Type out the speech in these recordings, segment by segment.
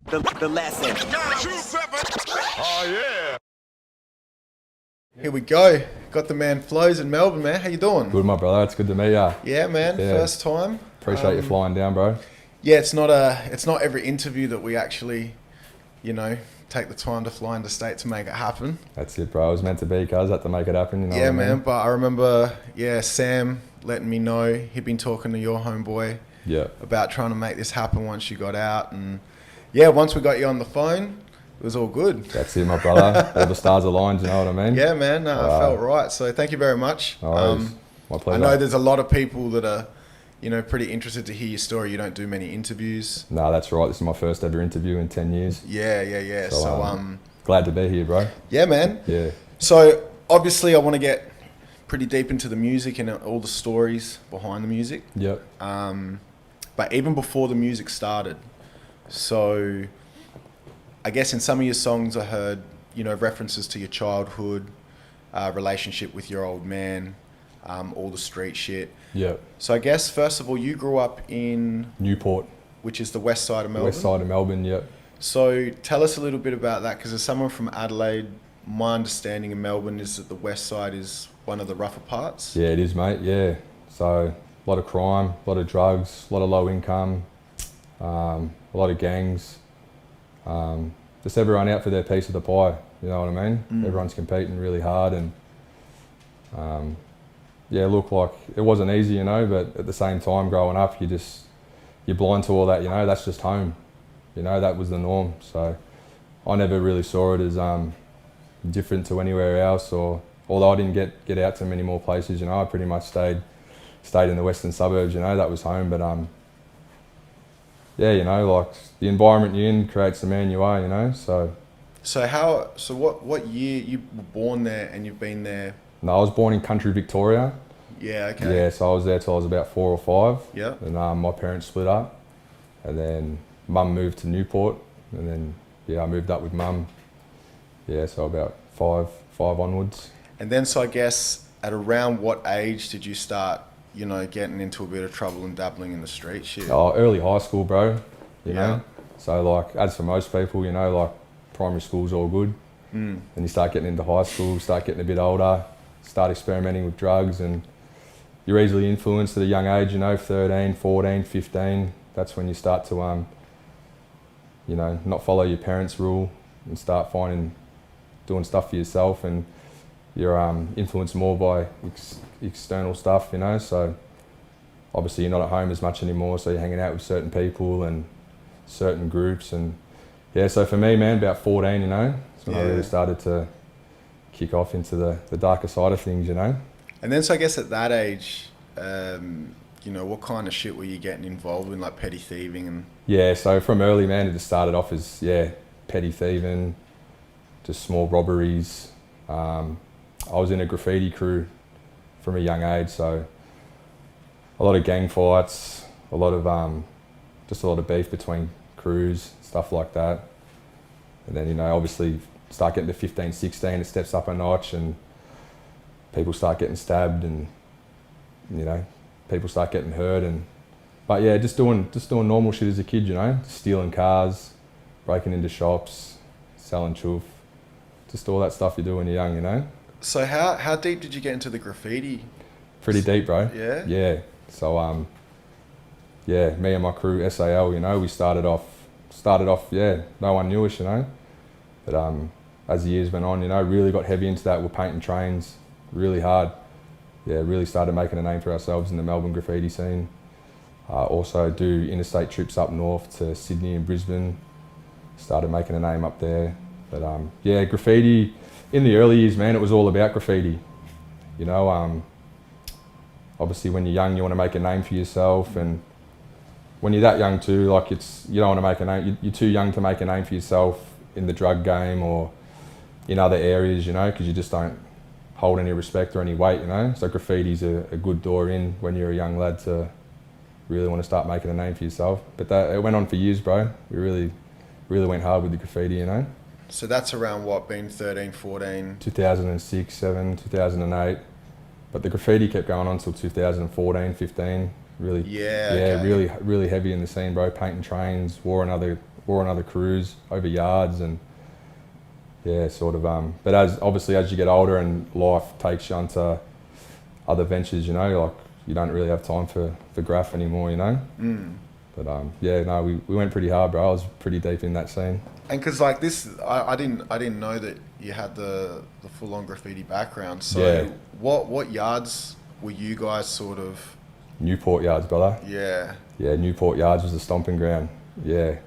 the lesson. Oh yeah. Here we go. Got the man Flowz in Melbourne, man. How you doing? Good, my brother. It's good to meet ya. Yeah, man. Yeah. First time. Appreciate you flying down, bro. Yeah, it's not every interview that we actually, take the time to fly into state to make it happen. That's it, bro. It was meant to be, cuz. Had to make it happen, you know Yeah, what I mean? man. But I remember, Sam letting me know he'd been talking to your homeboy Yeah. about trying to make this happen once you got out, and once we got you on the phone, it was all good. That's it, my brother. All the stars aligned, you know what I mean? Yeah, man. I felt right. So thank you very much. No worries. My pleasure. I know there's a lot of people that are, pretty interested to hear your story. You don't do many interviews. No, that's right. This is my first ever interview in 10 years. Yeah. So, glad to be here, bro. Yeah, man. Yeah. So obviously I want to get pretty deep into the music and all the stories behind the music. Yep. But even before the music started, so I guess in some of your songs I heard, references to your childhood, relationship with your old man, all the street shit. Yep. So I guess, first of all, you grew up in Newport. which is the west side of Melbourne. West side of Melbourne, yep. So tell us a little bit about that, because as someone from Adelaide, my understanding in Melbourne is that the west side is one of the rougher parts. Yeah, it is, mate. Yeah. So a lot of crime, a lot of drugs, a lot of low income, a lot of gangs. Just everyone out for their piece of the pie, you know what I mean? Everyone's competing really hard, and look, like, it wasn't easy, but at the same time, growing up, you're blind to all that, that's just home. That was the norm. So I never really saw it as different to anywhere else, or although I didn't get out to many more places, I pretty much stayed in the western suburbs, that was home. But like, the environment you're in creates the man you are, so. So what year you were born there and you've been there? No, I was born in country Victoria. Yeah, okay. Yeah, so I was there till I was about 4 or 5. Yeah. And my parents split up, and then mum moved to Newport, and then I moved up with mum. Yeah, so about five onwards. And then, so I guess, at around what age did you start, getting into a bit of trouble and dabbling in the street shit? Oh, early high school, bro. You Yeah. know. So like, as for most people, like, primary school's all good. Then you start getting into high school, start getting a bit older, start experimenting with drugs, and you're easily influenced at a young age, 13, 14, 15. That's when you start to, not follow your parents' rule and start doing stuff for yourself, and you're influenced more by external stuff, So obviously you're not at home as much anymore, so you're hanging out with certain people and certain groups, and so for me, man, about 14, that's when I really started to kick off into the darker side of things, And then, so I guess at that age, what kind of shit were you getting involved in, like petty thieving and? Yeah, so from early, man, it just started off as, petty thieving, just small robberies. I was in a graffiti crew from a young age, so a lot of gang fights, a lot of beef between crews, stuff like that. And then, obviously start getting to 15, 16, it steps up a notch, and people start getting stabbed, and, people start getting hurt, but just doing normal shit as a kid, stealing cars, breaking into shops, selling chuff, just all that stuff you do when you're young, So how deep did you get into the graffiti? Pretty deep, bro. Yeah? Yeah. So, me and my crew, SAL, we started off, no one knew us, But as the years went on, really got heavy into that. We're painting trains really hard. Yeah, really started making a name for ourselves in the Melbourne graffiti scene. Also do interstate trips up north to Sydney and Brisbane. Started making a name up there. But graffiti, in the early years, man, it was all about graffiti. Obviously when you're young, you want to make a name for yourself, and when you're that young too, like, you don't want to make a name, you're too young to make a name for yourself in the drug game or in other areas, because you just don't hold any respect or any weight, So graffiti's a good door in when you're a young lad to really want to start making a name for yourself. But it went on for years, bro. We really went hard with the graffiti, So that's around what, being 13, 14? 2006, 7, 2008. But the graffiti kept going on until 2014, 15. Really, okay. really heavy in the scene, bro. Painting trains, wore another wore on other crews over yards and yeah, sort of. But as you get older and life takes you onto other ventures, you know, like you don't really have time for graph anymore, you know. But yeah, no, we went pretty hard, bro. I was pretty deep in that scene. And because like this, I didn't know that you had the full on graffiti background. So Yeah. what yards were you guys sort of? Newport Yards, brother. Yeah. Yeah, Newport Yards was the stomping ground. Yeah.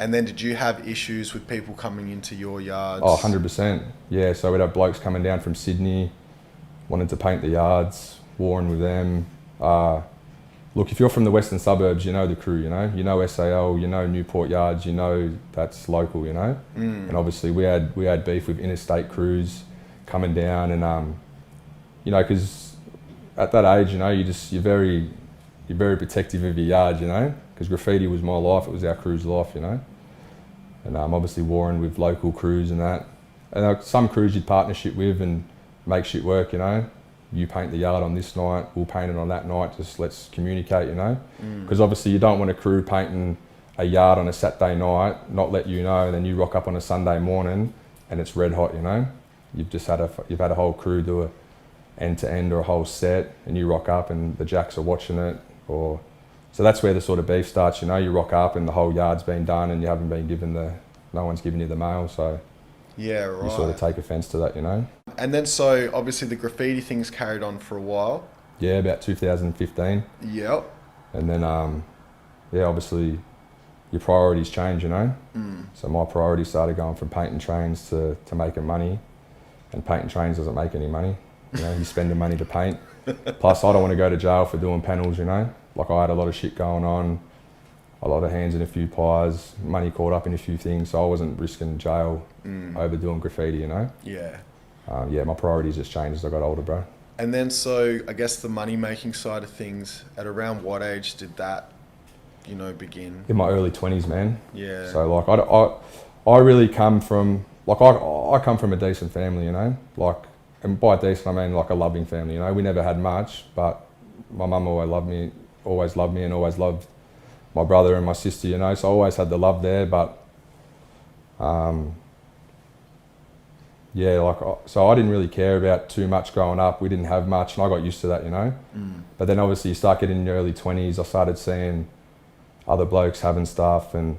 And then did you have issues with people coming into your yards? Oh, 100%. Yeah, so we'd have blokes coming down from Sydney, wanting to paint the yards, warring with them. Look, if you're from the western suburbs, you know the crew, you know SAL, you know Newport Yards, you know that's local, you know. And obviously we had beef with interstate crews coming down, and you know, because at that age, you know, you're very protective of your yard, you know, because graffiti was my life, it was our crew's life, you know. And obviously warring with local crews and that. And some crews you'd partnership with and make shit work, you know. You paint the yard on this night, we'll paint it on that night, just let's communicate, you know. Because obviously you don't want a crew painting a yard on a Saturday night, not let you know, and then you rock up on a Sunday morning and it's red hot, you know. You've had a whole crew do a end to end or a whole set, and you rock up and the jacks are watching it, or so that's where the sort of beef starts, you know. You rock up and the whole yard's been done and you haven't been given no one's given you the mail, so yeah, right. You sort of take offence to that, you know. And then so obviously the graffiti things carried on for a while. Yeah, about 2015. Yep. And then yeah, obviously your priorities change, you know. So my priorities started going from painting trains to making money, and painting trains doesn't make any money. You know, you're spending money to paint. Plus, I don't want to go to jail for doing panels, you know. Like, I had a lot of shit going on, a lot of hands in a few pies, money caught up in a few things, so I wasn't risking jail over doing graffiti, you know. Yeah. Yeah, my priorities just changed as I got older, bro. And then so I guess the money making side of things, at around what age did that, you know, begin? In my early 20s, man. Yeah. So like I really come from, like I come from a decent family, you know, like, and by decent I mean like a loving family, you know. We never had much, but my mum always loved me and always loved my brother and my sister, you know, so I always had the love there. But yeah, like, so I didn't really care about too much growing up. We didn't have much and I got used to that, you know. But then obviously you start getting in your early 20s, I started seeing other blokes having stuff and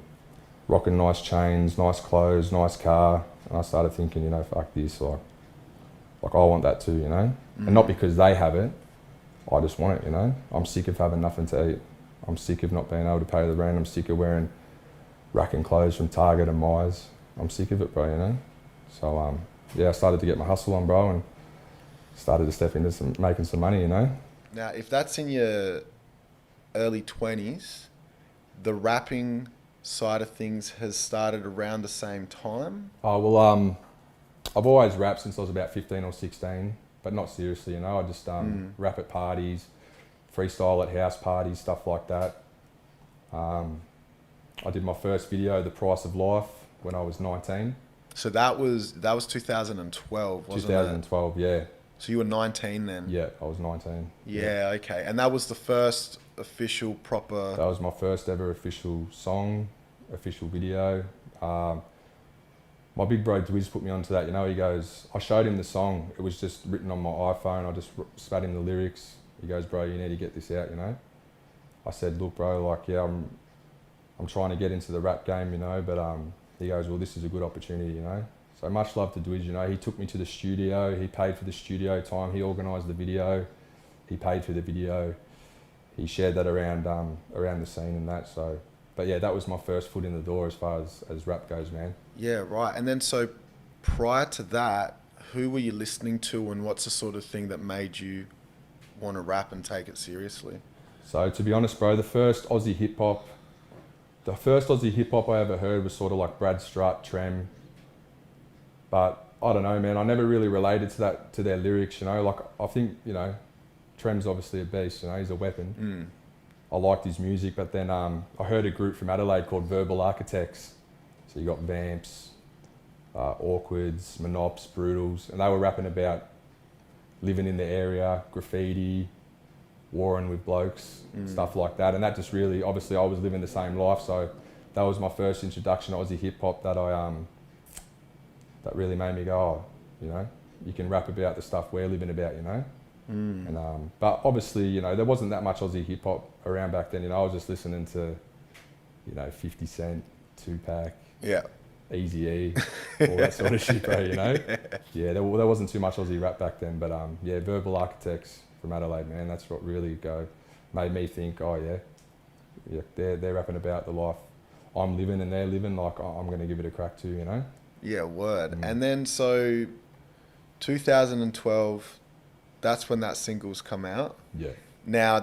rocking nice chains, nice clothes, nice car, and I started thinking, you know, fuck this, like I want that too, you know. And not because they have it, I just want it, you know. I'm sick of having nothing to eat. I'm sick of not being able to pay the rent. I'm sick of wearing racking clothes from Target and Myers. I'm sick of it, bro, you know. So yeah, I started to get my hustle on, bro, and started to step into making some money, you know. Now, if that's in your early 20s, the rapping side of things has started around the same time? Oh, well, I've always rapped since I was about 15 or 16, but not seriously, you know. I just rap at parties, freestyle at house parties, stuff like that. I did my first video, The Price of Life, when I was 19. So that was 2012, wasn't it? 2012, yeah. So you were 19 then? Yeah, I was 19. Yeah, okay. And that was the first official proper... That was my first ever official song, official video. My big bro Dwiz put me onto that, you know. He goes, I showed him the song, it was just written on my iPhone, I just spat him the lyrics. He goes, bro, you need to get this out, you know. I said, look, bro, like, yeah, I'm trying to get into the rap game, you know, but he goes, well, this is a good opportunity, you know. So much love to Dwiz, you know. He took me to the studio, he paid for the studio time, he organised the video, he paid for the video, he shared that around the scene and that. So, but yeah, that was my first foot in the door as far as rap goes, man. Yeah, right. And then so prior to that, who were you listening to, and what's the sort of thing that made you want to rap and take it seriously? So to be honest, bro, the first Aussie hip hop I ever heard was sort of like Brad Strutt, Trem. But I don't know, man, I never really related to their lyrics, you know. Like, I think, you know, Trem's obviously a beast, you know, he's a weapon. I liked his music, but then I heard a group from Adelaide called Verbal Architects. So you got Vamps, Awkwards, Monops, Brutals, and they were rapping about living in the area, graffiti, warring with blokes, stuff like that. And that just really, obviously I was living the same life, so that was my first introduction to Aussie hip hop that that really made me go, oh, you know, you can rap about the stuff we're living about, you know. And but obviously, you know, there wasn't that much Aussie hip hop around back then. You know, I was just listening to, you know, 50 Cent, Tupac, Yeah. Eazy-E, all that sort of shit, bro. You know. Yeah, there wasn't too much Aussie rap back then, but yeah, Verbal Architects from Adelaide, man. That's what really made me think, oh yeah, they're rapping about the life I'm living and they're living. Like I'm gonna give it a crack too, you know. Yeah, word. And then so 2012, that's when that single's come out. Yeah. Now I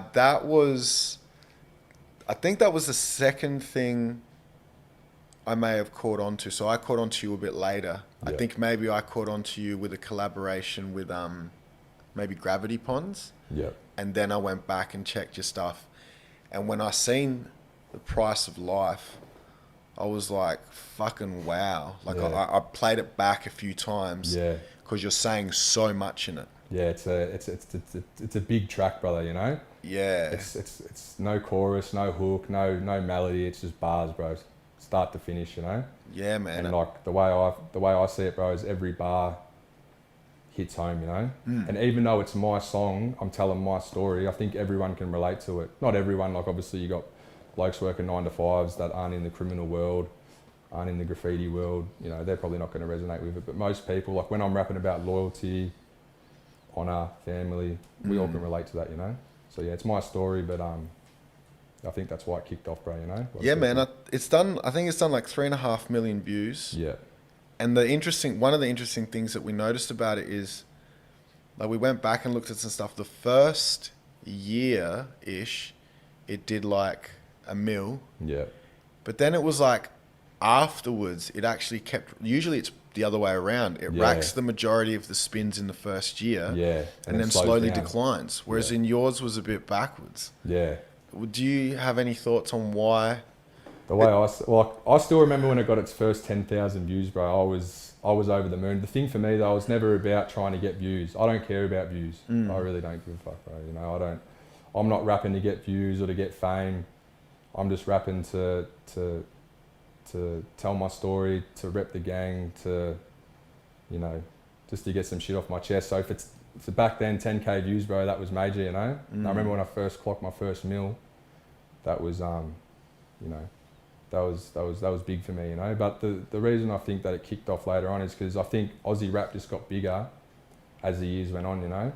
think that was the second thing I may have caught on to. So I caught on to you a bit later. I think maybe I caught on to you with a collaboration with maybe Gravity Ponds. Yeah. And then I went back and checked your stuff. And when I seen The Price of Life, I was like, fucking wow. Like I played it back a few times. Yeah. Because you're saying so much in it. Yeah, it's a big track, brother, you know? Yeah. It's no chorus, no hook, no melody, it's just bars, bro. Start to finish, you know? Yeah, man. And like the way I see it, bro, is every bar hits home, you know? And even though it's my song, I'm telling my story, I think everyone can relate to it. Not everyone, like obviously you got blokes working 9 to 5s that aren't in the criminal world, aren't in the graffiti world, you know, they're probably not going to resonate with it. But most people, like when I'm rapping about loyalty, honour, family, we all can relate to that, you know? So yeah, it's my story, but I think that's why it kicked off, bro, you know? Yeah, man. I think it's done like 3.5 million views. Yeah. And one of the interesting things that we noticed about it is, like, we went back and looked at some stuff. The first year-ish, it did like 1 mil. Yeah. But then it was like afterwards, it actually kept. Usually, it's the other way around. It racks the majority of the spins in the first year. Yeah. And then slowly declines. Whereas in yours was a bit backwards. Yeah. Do you have any thoughts on why? The way I still remember when it got its first 10,000 views, bro. I was over the moon. The thing for me though, I was never about trying to get views. I don't care about views. I really don't give a fuck, bro. You know, I'm not rapping to get views or to get fame. I'm just rapping to tell my story, to rep the gang, to, you know, just to get some shit off my chest. So if it's back then 10k views, bro, that was major, you know. And I remember when I first clocked my first mil, that was you know, that was big for me, you know. But the reason I think that it kicked off later on is because I think Aussie rap just got bigger as the years went on, you know.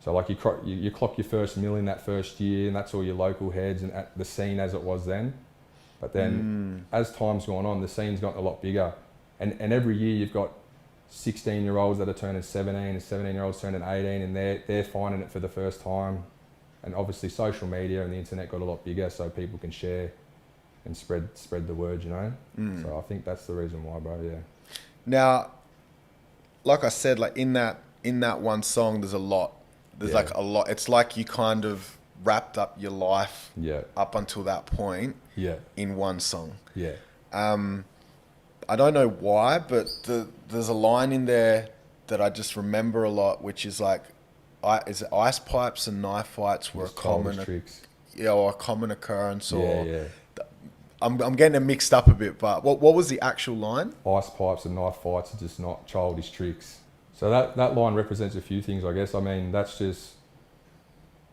So like you clock your first mil in that first year, and that's all your local heads and at the scene as it was then. But then as time's gone on, the scene's gotten a lot bigger, and every year you've got 16-year-olds that are turning 17 and 17-year-olds turning 18, and they're finding it for the first time. And obviously social media and the internet got a lot bigger, so people can share and spread the word, you know. So I think that's the reason why, bro. Yeah. Now, like I said, like in that one song, there's a lot. There's like a lot. It's like you kind of wrapped up your life up until that point in one song. Yeah. I don't know why, but there's a line in there that I just remember a lot, which is like, ice pipes and knife fights were Just childish tricks. or a common occurrence, or Yeah. I'm getting it mixed up a bit. But what was the actual line? Ice pipes and knife fights are just not childish tricks. So that line represents a few things, I guess. I mean, that's just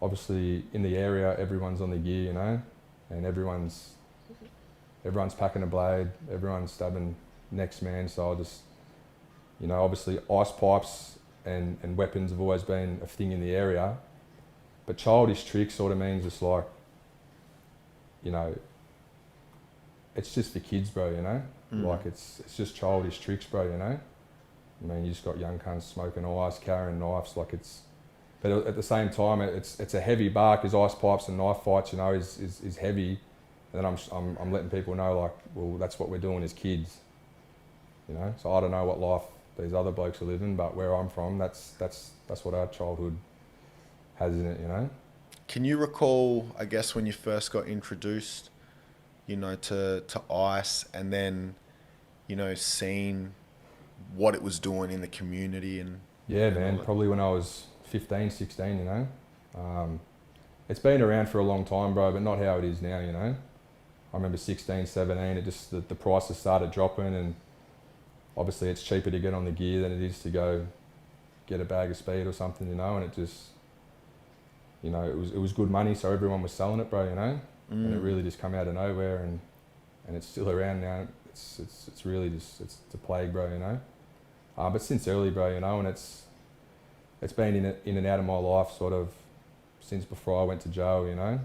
obviously in the area, everyone's on the gear, you know, and everyone's packing a blade, everyone's stabbing next man. So I just, you know, obviously ice pipes and weapons have always been a thing in the area, but childish tricks sort of means it's like, you know, it's just for kids, bro, you know. Like it's just childish tricks, bro, you know. I mean, you just got young cunts smoking ice, carrying knives, like it's. But at the same time, it's a heavy bar because ice pipes and knife fights, you know, is heavy. And then I'm letting people know, like, well, that's what we're doing as kids, you know. So I don't know what life these other blokes are living, but where I'm from, that's what our childhood has in it, you know. Can you recall, I guess, when you first got introduced, you know, to ice, and then, you know, seeing what it was doing in the community and man, probably when I was 15, 16, you know. It's been around for a long time, bro, but not how it is now, you know. I remember 16, 17, it just, the prices started dropping, and obviously it's cheaper to get on the gear than it is to go get a bag of speed or something, you know, and it just, you know, it was good money, so everyone was selling it, bro, you know, and it really just come out of nowhere, and it's still around now. It's really just, it's a plague, bro, you know. But since early, bro, you know, and it's been in and out of my life sort of since before I went to jail, you know.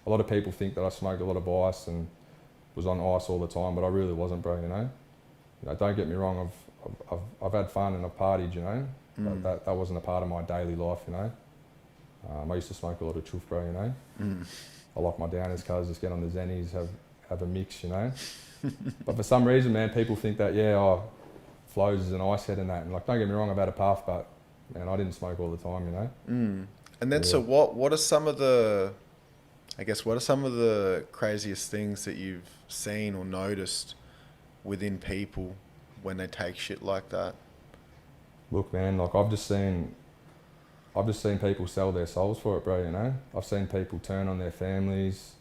A lot of people think that I smoked a lot of ice and was on ice all the time, but I really wasn't, bro, you know. You know, don't get me wrong, I've had fun and I've partied, you know, but that wasn't a part of my daily life, you know. I used to smoke a lot of chuff, bro, you know. I like my downers cars, just get on the zennies, have a mix, you know. But for some reason, man, people think that, Flowz is an ice head and that. And like, don't get me wrong, I've had a puff, but man, I didn't smoke all the time, you know. And then, so what are some of the, I guess, what are some of the craziest things that you've seen or noticed within people when they take shit like that? Look, man, like I've just seen people sell their souls for it, bro, you know. I've seen people turn on their families.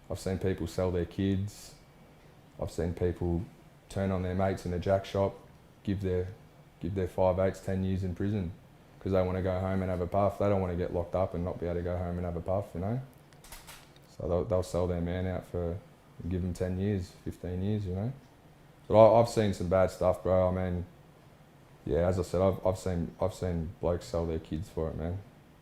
I've seen people sell their kids. I've seen people turn on their mates in a jack shop, give their 5/8, 10 years in prison because they want to go home and have a puff. They don't want to get locked up and not be able to go home and have a puff, you know. So they'll sell their man out for, give them 10 years, 15 years, you know. But I've seen some bad stuff, bro. I mean, yeah, as I said, I've seen blokes sell their kids for it, man,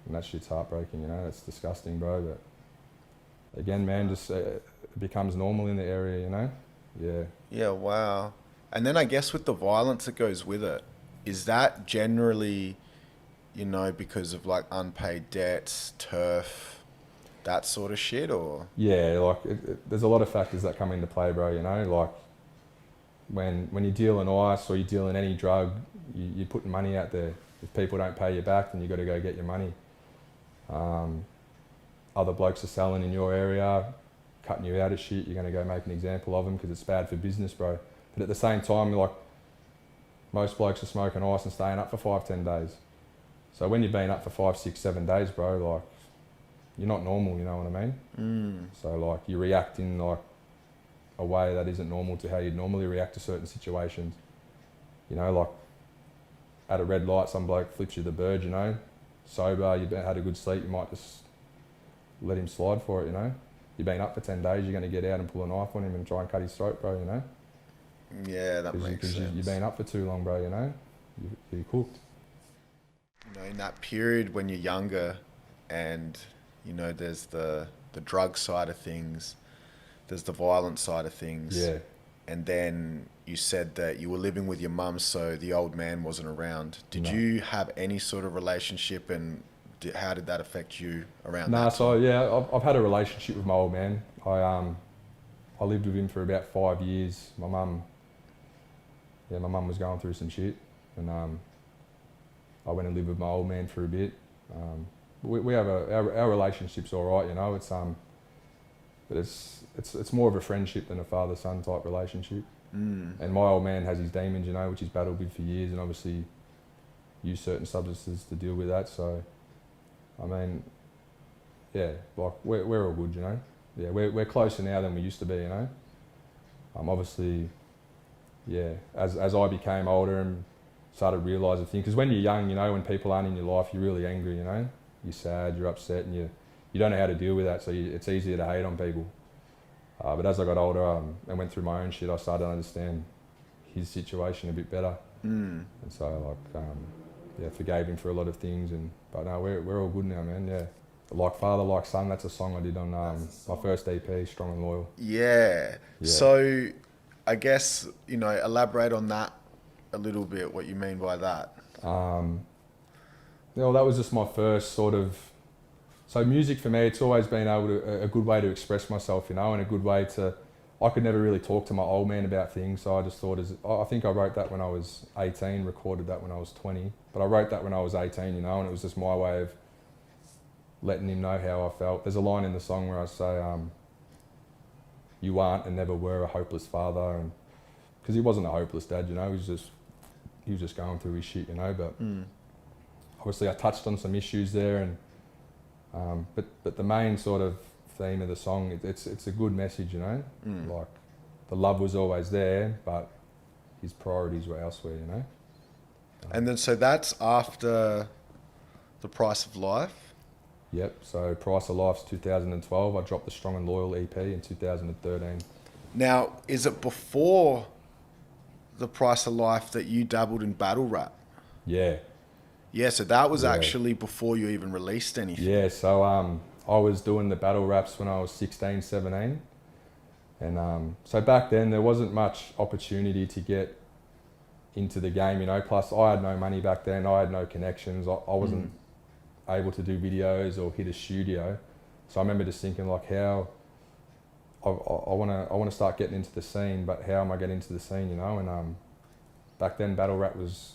and that shit's heartbreaking, you know. That's disgusting, bro. But again, man, just it becomes normal in the area, you know. Yeah. Yeah. Wow. And then I guess with the violence that goes with it, is that generally, you know, because of like unpaid debts, turf, that sort of shit, or? Yeah, like there's a lot of factors that come into play, bro. You know, like when you deal in ice or you deal in any drug, you're putting money out there. If people don't pay you back, then you got to go get your money. Other blokes are selling in your area, cutting you out of shit. You're going to go make an example of them because it's bad for business, bro. But at the same time, like most blokes are smoking ice and staying up for 5-10 days. So when you've been up for 5, 6, 7 days, bro, like you're not normal, you know what I mean? So like you react in like a way that isn't normal to how you'd normally react to certain situations. You know, like at a red light, some bloke flips you the bird, you know. Sober, you've had a good sleep, you might just let him slide for it, you know. You've been up for 10 days, you're going to get out and pull a knife on him and try and cut his throat, bro, you know. Yeah, that makes sense. Because you've been up for too long, bro, you know. You're cooked. You know, in that period when you're younger and, you know, there's the drug side of things, there's the violent side of things. Yeah. And then you said that you were living with your mum, so the old man wasn't around. Did you have any sort of relationship, and how did that affect you around that time? So yeah, I've had a relationship with my old man. I lived with him for about 5 years. My mum was going through some shit, and I went and lived with my old man for a bit. We have our relationship's all right, you know. But it's more of a friendship than a father-son type relationship. And my old man has his demons, you know, which he's battled with for years, and obviously used certain substances to deal with that. So, I mean, yeah, like we're all good, you know. Yeah, we're closer now than we used to be, you know. Obviously, yeah, as I became older and started realising things, because when you're young, you know, when people aren't in your life, you're really angry, you know. You're sad, you're upset, and you don't know how to deal with that, so it's easier to hate on people. But as I got older and went through my own shit, I started to understand his situation a bit better. And so, like, forgave him for a lot of things. But no, we're all good now, man. Yeah, like father, like son. That's a song I did on my first EP, Strong and Loyal. Yeah. So, I guess, you know, elaborate on that a little bit. What you mean by that? Well, that was just my first sort of. So music for me, it's always been a good way to express myself, you know, and a good way to. I could never really talk to my old man about things, so I just thought, I think I wrote that when I was 18, recorded that when I was 20, but I wrote that when I was 18, you know, and it was just my way of letting him know how I felt. There's a line in the song where I say, "You aren't and never were a hopeless father," and because he wasn't a hopeless dad, you know, he was just going through his shit, you know. But obviously, I touched on some issues there, and but the main sort of theme of the song. It's a good message, you know. Like the love was always there, but his priorities were elsewhere, you know. And then so that's after The Price of Life. Yep. So Price of Life's 2012. I dropped the Strong and Loyal EP in 2013. Now, is it before The Price of Life that you dabbled in battle rap? Yeah. Yeah, so that was Yeah. actually before you even released anything. Yeah. So I was doing the battle raps when I was 16, 17. And so back then there wasn't much opportunity to get into the game, you know. Plus I had no money back then. I had no connections. I wasn't able to do videos or hit a studio. So I remember just thinking like, how I want to start getting into the scene, but how am I getting into the scene, you know? And back then battle rap was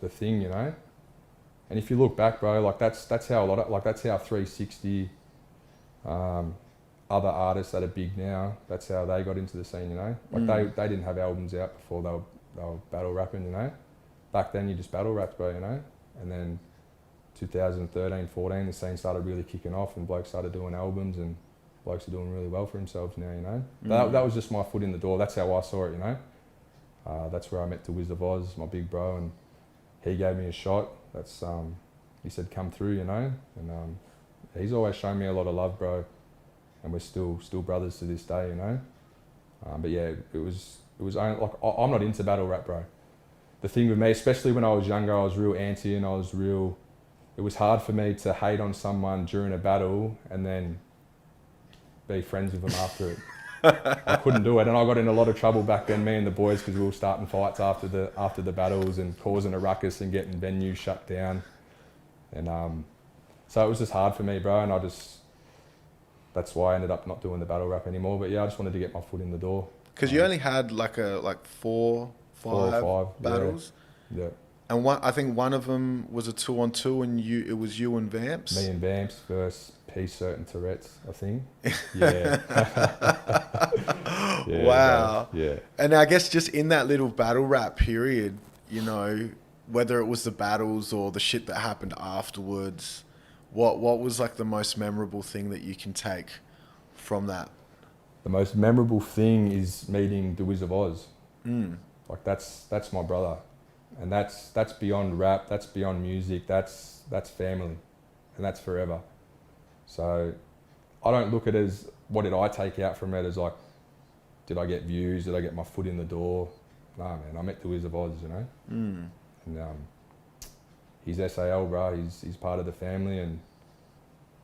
the thing, you know. And if you look back, bro, like that's how a lot of, like that's how 360, other artists that are big now, that's how they got into the scene, you know. Like they didn't have albums out before they were battle rapping, you know. Back then you just battle rapped, bro, you know. And then 2013, 14, the scene started really kicking off, and blokes started doing albums, and blokes are doing really well for themselves now, you know. That was just my foot in the door. That's how I saw it, you know. That's where I met the Wizard of Oz, my big bro, and he gave me a shot. That's he said come through, you know. And he's always shown me a lot of love, bro. And we're still brothers to this day, you know. But yeah, it was only, like I'm not into battle rap, bro. The thing with me, especially when I was younger, I was real anti, and it was hard for me to hate on someone during a battle and then be friends with them after it. I couldn't do it, and I got in a lot of trouble back then, me and the boys, because we were starting fights after the battles and causing a ruckus and getting venues shut down. And so it was just hard for me, bro, and that's why I ended up not doing the battle rap anymore. But yeah, I just wanted to get my foot in the door. Because you only had like four or five battles. Yeah. And I think one of them was a 2-on-2, and it was you and Vamps. Me and Vamps versus P-Cert and Tourette's, I think. Yeah. Yeah, wow. bro. Yeah. And I guess just in that little battle rap period, you know, whether it was the battles or the shit that happened afterwards, what was like the most memorable thing that you can take from that? The most memorable thing is meeting the Wizard of Oz. Like that's my brother. And that's beyond rap, that's beyond music, that's family, and that's forever. So I don't look at it as what did I take out from it as like, did I get views, did I get my foot in the door? Nah, man, I met the Wizard of Oz, you know. And he's SAL, bro. He's part of the family, and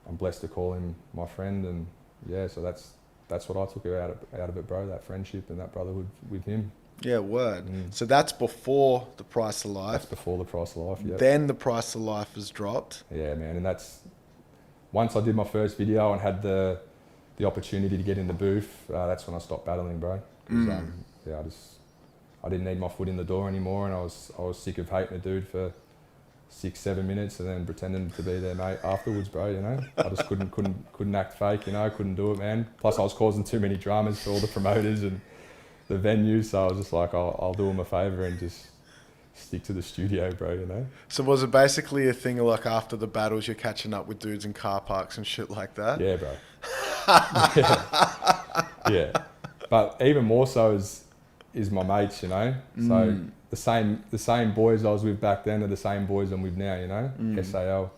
I'm blessed to call him my friend. And yeah, so that's what I took out of it, bro. That friendship and that brotherhood with him. Yeah, word. So that's before The Price of Life. That's before The Price of Life, yeah. Then The Price of Life has dropped. Yeah, man, and that's once I did my first video and had the opportunity to get in the booth. That's when I stopped battling, bro. 'Cause, yeah, I didn't need my foot in the door anymore, and I was sick of hating a dude for 6-7 minutes and then pretending to be their mate afterwards, bro. You know, I just couldn't act fake. You know, I couldn't do it, man. Plus, I was causing too many dramas for all the promoters and the venues, so I was just like, I'll do them a favour and just stick to the studio, bro, you know? So was it basically a thing like after the battles you're catching up with dudes in car parks and shit like that? Yeah, bro. Yeah. But even more so is my mates, you know? So the same boys I was with back then are the same boys I'm with now, you know? SAL.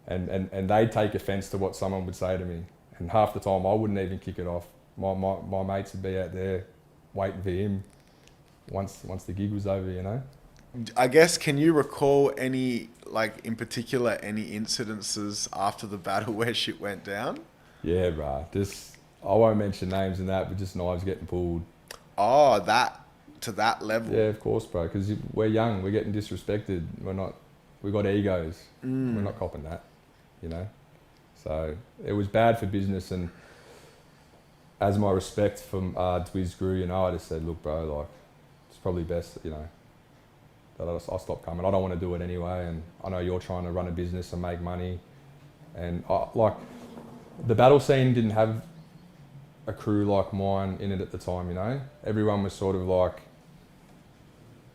And they take offence to what someone would say to me. And half the time I wouldn't even kick it off. My mates would be out there waiting for him once the gig was over, you know? I guess, can you recall any, like in particular, any incidences after the battle where shit went down? Yeah, bro. Just, I won't mention names and that, but just knives getting pulled. Oh, to that level? Yeah, of course, bro, because we're young, we're getting disrespected. We got egos. We're not copping that, you know? So it was bad for business, and as my respect from Dwiz grew, you know, I just said, look, bro, like, it's probably best, you know, that I'll stop coming. I don't want to do it anyway, and I know you're trying to run a business and make money. And like, the battle scene didn't have a crew like mine in it at the time, you know. Everyone was sort of like,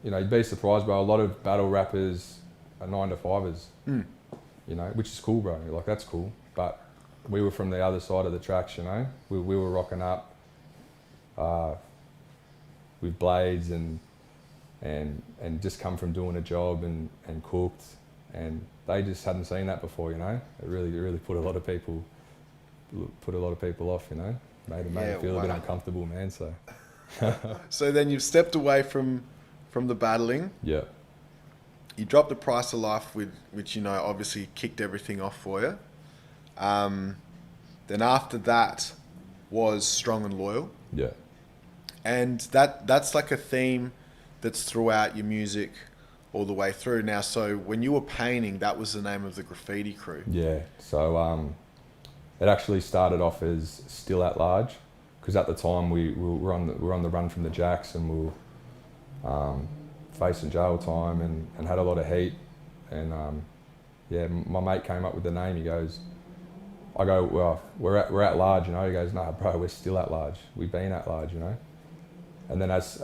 you know, you'd be surprised, bro, a lot of battle rappers are 9-to-5ers, you know, which is cool, bro. Like, that's cool. But we were from the other side of the tracks, you know. We were rocking up with blades and just come from doing a job and cooked, and they just hadn't seen that before, you know. It really put a lot of people off, you know. Made them feel a bit uncomfortable, man. So So then you've stepped away from the battling. yeah, You dropped the Price of Life, which, you know, obviously kicked everything off for you. Then after that was Strong and Loyal. yeah. And that's like a theme that's throughout your music all the way through. Now, so when you were painting, that was the name of the graffiti crew. Yeah, so it actually started off as Still at Large, because at the time we were on the run from the Jacks, and we were facing jail time and had a lot of heat. And yeah, my mate came up with the name. He goes, I go, well, we're at large, you know. He goes, no, bro, we're still at large. We've been at large, you know. And then as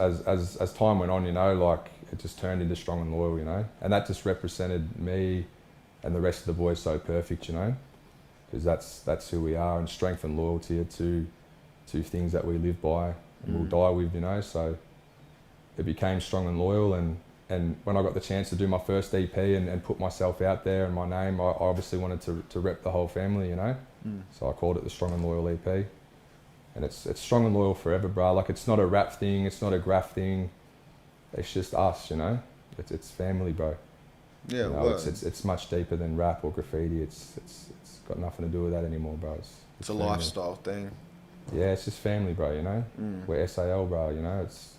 time went on, you know, like it just turned into Strong and Loyal, you know. And that just represented me and the rest of the boys so perfect, you know, because that's who we are. And strength and loyalty are two things that we live by and we'll die with, you know. So it became Strong and Loyal, and when I got the chance to do my first EP and put myself out there and my name, I obviously wanted to rep the whole family, you know. So I called it the Strong and Loyal EP. And it's Strong and Loyal forever, bro. Like, it's not a rap thing, it's not a graph thing. It's just us, you know. It's family, bro. Yeah, you know, it's much deeper than rap or graffiti. It's got nothing to do with that anymore, bro. It's a family. lifestyle thing. Yeah, it's just family, bro. You know, we're SAL, bro. You know, it's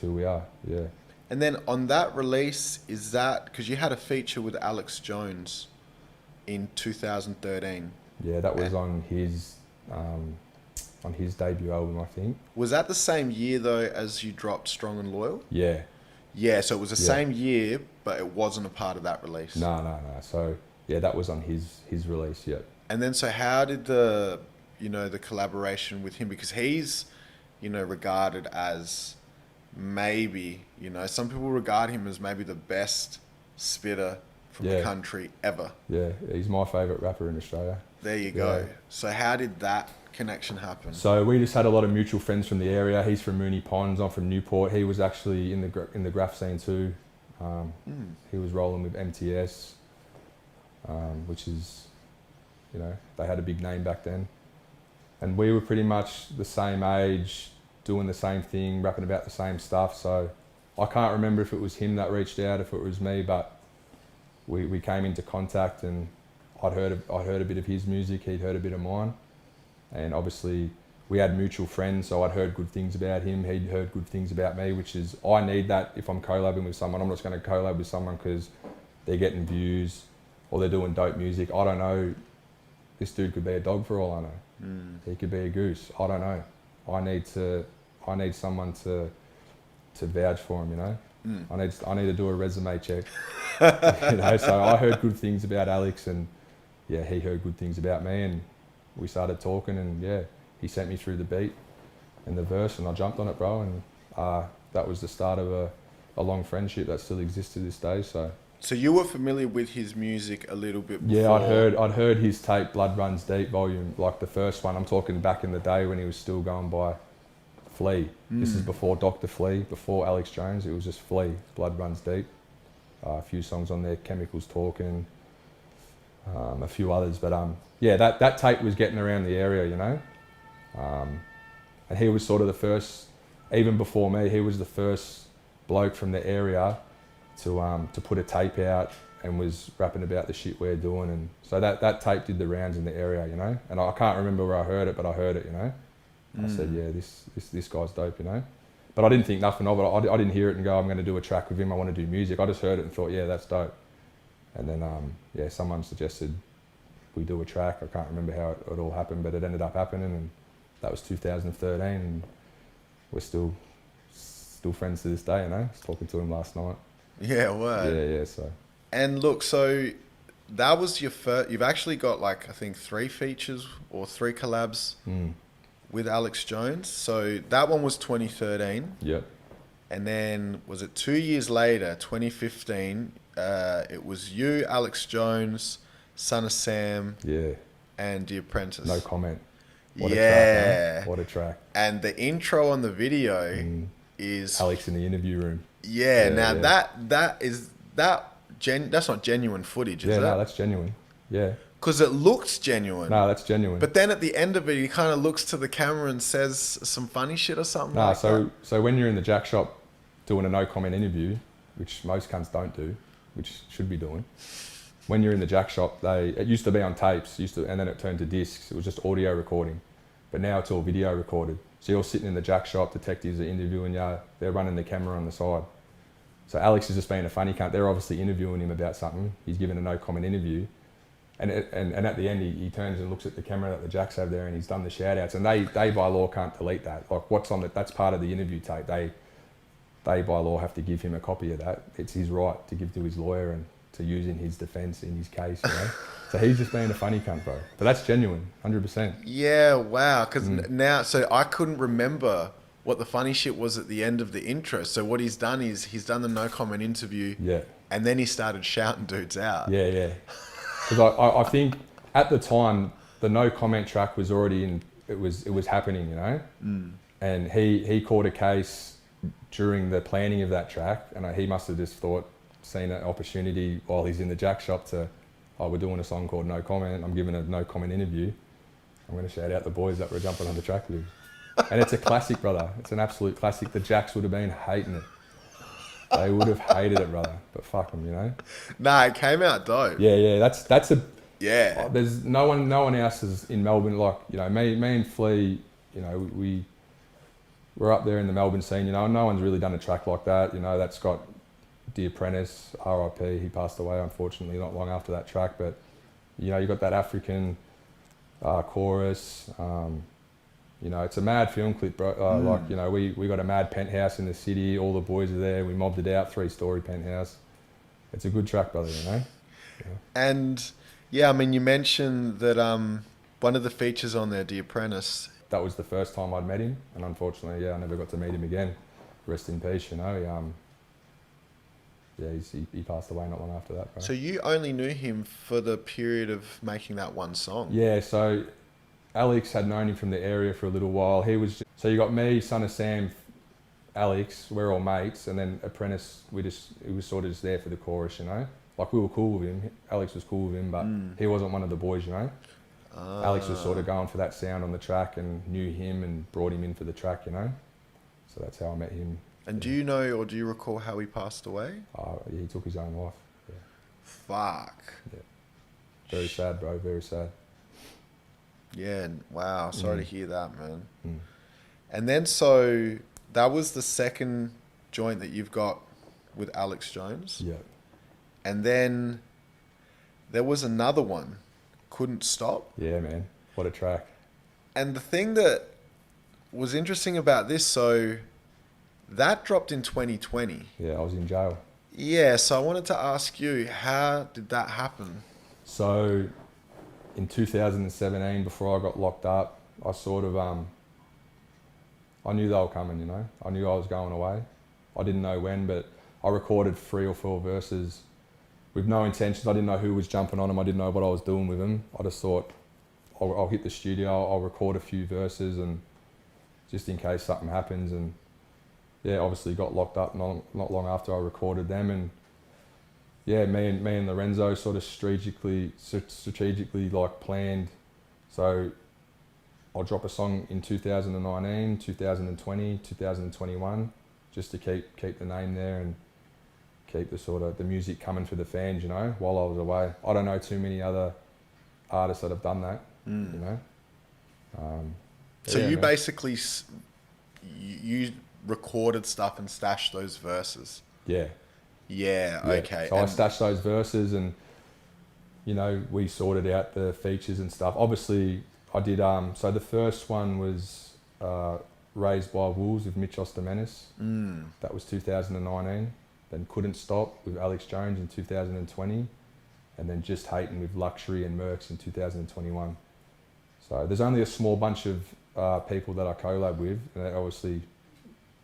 who we are. Yeah. And then on that release, is that because you had a feature with Alex Jones in 2013? Yeah, that was on his debut album, I think. Was that the same year though as you dropped Strong and Loyal? Yeah. Yeah, so it was the same year, but it wasn't a part of that release. No. So yeah, that was on his release. Yeah. And then so how did the collaboration with him, because he's, you know, regarded as maybe, you know, some people regard him as maybe the best spitter from the country ever. Yeah, he's my favourite rapper in Australia. There you go. So how did that connection happen? So we just had a lot of mutual friends from the area. He's from Moonee Ponds, I'm from Newport. He was actually in the graph scene too. He was rolling with MTS, which is, you know, they had a big name back then. And we were pretty much the same age, doing the same thing, rapping about the same stuff. So I can't remember if it was him that reached out, if it was me, but we came into contact, and I'd heard a bit of his music, he'd heard a bit of mine. And obviously we had mutual friends, so I'd heard good things about him, he'd heard good things about me, which is, I need that if I'm collabing with someone. I'm not just going to collab with someone because they're getting views or they're doing dope music. I don't know, this dude could be a dog for all I know. He could be a goose, I don't know. I need someone to vouch for him, you know. I need to do a resume check. You know, so I heard good things about Alex, and yeah, he heard good things about me, and we started talking, and yeah, he sent me through the beat and the verse, and I jumped on it, bro, and that was the start of a long friendship that still exists to this day. So you were familiar with his music a little bit before? Yeah, I'd heard his tape, Blood Runs Deep volume, like the first one. I'm talking back in the day when he was still going by Flea. This is before Dr. Flea, before Alex Jones. It was just Flea, Blood Runs Deep. A few songs on there, Chemicals Talking, a few others. But yeah, that tape was getting around the area, you know. And he was sort of the first, even before me, he was the first bloke from the area to put a tape out and was rapping about the shit we're doing. And so that tape did the rounds in the area, you know. And I can't remember where I heard it, but I heard it, you know. I said, yeah, this guy's dope, you know. But I didn't think nothing of it. I didn't hear it and go, I'm going to do a track with him, I want to do music. I just heard it and thought, yeah, that's dope. And then, yeah, someone suggested we do a track. I can't remember how it all happened, but it ended up happening, and that was 2013, and we're still friends to this day, you know. I was talking to him last night. Yeah, word. Yeah, so. And look, so that was your first, you've actually got like, I think 3 features or 3 collabs with Alex Jones. So that one was 2013. Yep. And then was it 2 years later, 2015, it was you, Alex Jones, Son of Sam, and The Apprentice. No comment. What Yeah. a track, man. What a track. And the intro on the video is Alex in the interview room. yeah. Now yeah. that's not genuine footage, is Yeah, it? no, that's genuine. Yeah. Because it looks genuine. No, that's genuine. But then at the end of it, he kind of looks to the camera and says some funny shit or something. Nah, like that. so when you're in the jack shop doing a no comment interview, which most cunts don't do, which should be doing, when you're in the jack shop, it used to be on tapes, and then it turned to discs. It was just audio recording, but now it's all video recorded. So you're sitting in the jack shop, detectives are interviewing you, they're running the camera on the side. So Alex is just being a funny cunt. They're obviously interviewing him about something. He's given a no comment interview. And at the end, he turns and looks at the camera that the Jacks have there, and he's done the shout outs. And they by law can't delete that. Like what's on that's part of the interview tape. They by law have to give him a copy of that. It's his right to give to his lawyer and to use in his defence in his case. You know? So he's just being a funny cunt, bro. But that's genuine, 100%. Yeah, wow. Because now, so I couldn't remember what the funny shit was at the end of the intro. So what he's done is he's done the no comment interview. Yeah. And then he started shouting dudes out. Yeah, yeah. Because I think at the time the no comment track was already in. It was happening, you know. And he caught a case during the planning of that track, and he must have just seen an opportunity while he's in the jack shop to, we're doing a song called No Comment. I'm giving a no comment interview. I'm going to shout out the boys that were jumping on the track with. And it's a classic, brother. It's an absolute classic. The Jacks would have been hating it. They would have hated it, brother. But fuck them, you know. Nah, it came out dope. Yeah. That's a. Yeah. There's no one else is in Melbourne like, you know, me and Flea, you know, we're up there in the Melbourne scene, you know, and no one's really done a track like that, you know. That's got The Apprentice, RIP, he passed away unfortunately not long after that track, but you know, you got that African chorus, you know, it's a mad film clip, bro. Like, you know, we got a mad penthouse in the city, all the boys are there, we mobbed it out, 3-story penthouse. It's a good track, brother, you know. Yeah. And yeah, I mean, you mentioned that one of the features on there, The Apprentice. That was the first time I'd met him, and unfortunately, I never got to meet him again. Rest in peace, you know. He passed away not long after that, bro. So you only knew him for the period of making that one song? Yeah, so Alex had known him from the area for a little while. So you got me, Son of Sam, Alex, we're all mates, and then Apprentice, he was sort of just there for the chorus, you know. Like, we were cool with him. Alex was cool with him, but he wasn't one of the boys, you know. Alex was sort of going for that sound on the track and knew him and brought him in for the track, you know. So that's how I met him. And do you know or do you recall how he passed away? Yeah, he took his own life. Yeah. Fuck. Yeah. Very sad, bro. Very sad. Yeah. Wow. Sorry to hear that, man. And then so that was the second joint that you've got with Alex Jones. Yeah. And then there was another one, Couldn't Stop. Yeah, man. What a track. And the thing that was interesting about this, so that dropped in 2020. Yeah, I was in jail. Yeah, so I wanted to ask you, how did that happen? So in 2017, before I got locked up, I sort of, I knew they were coming, you know. I knew I was going away. I didn't know when, but I recorded 3 or 4 verses with no intentions. I didn't know who was jumping on them. I didn't know what I was doing with them. I just thought, I'll hit the studio, I'll record a few verses, and just in case something happens. And yeah, obviously got locked up not long after I recorded them. And yeah, me and Lorenzo sort of strategically like planned. So I'll drop a song in 2019, 2020, 2021, just to keep the name there and keep the music coming for the fans, you know, while I was away. I don't know too many other artists that have done that, you know. So yeah, you man. basically, you recorded stuff and stashed those verses? Yeah. Yeah, okay. So I stashed those verses and, you know, we sorted out the features and stuff. Obviously, I did, so the first one was Raised by Wolves with Mitch Ostermanis. That was 2019. Then Couldn't Stop with Alex Jones in 2020. And then Just Hatin' with Luxury and Mercs in 2021. So there's only a small bunch of people that I collab with. And they're obviously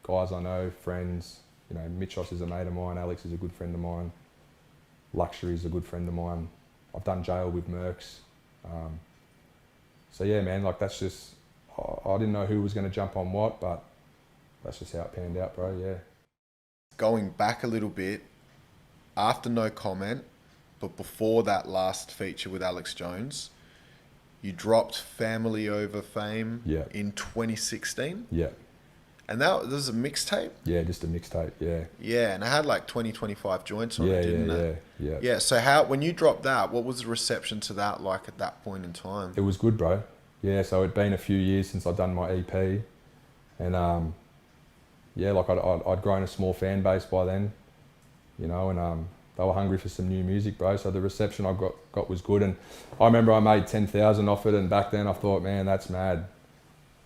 guys I know, friends. You know, Mitchos is a mate of mine, Alex is a good friend of mine, Luxury is a good friend of mine. I've done Jail with Mercs. So yeah, man, like that's just, I didn't know who was going to jump on what, but that's just how it panned out, bro. Yeah. Going back a little bit, after No Comment, but before that last feature with Alex Jones, you dropped Family Over Fame Yeah. in 2016. Yeah. And that was a mixtape? Yeah, just a mixtape. Yeah. Yeah, and it had like 25 joints on it, didn't it? Yeah. Yeah, so when you dropped that, what was the reception to that like at that point in time? It was good, bro. Yeah, so it'd been a few years since I'd done my EP, and yeah, like I'd grown a small fan base by then, you know, and they were hungry for some new music, bro. So the reception I got was good, and I remember I made 10,000 off it, and back then I thought, man, that's mad.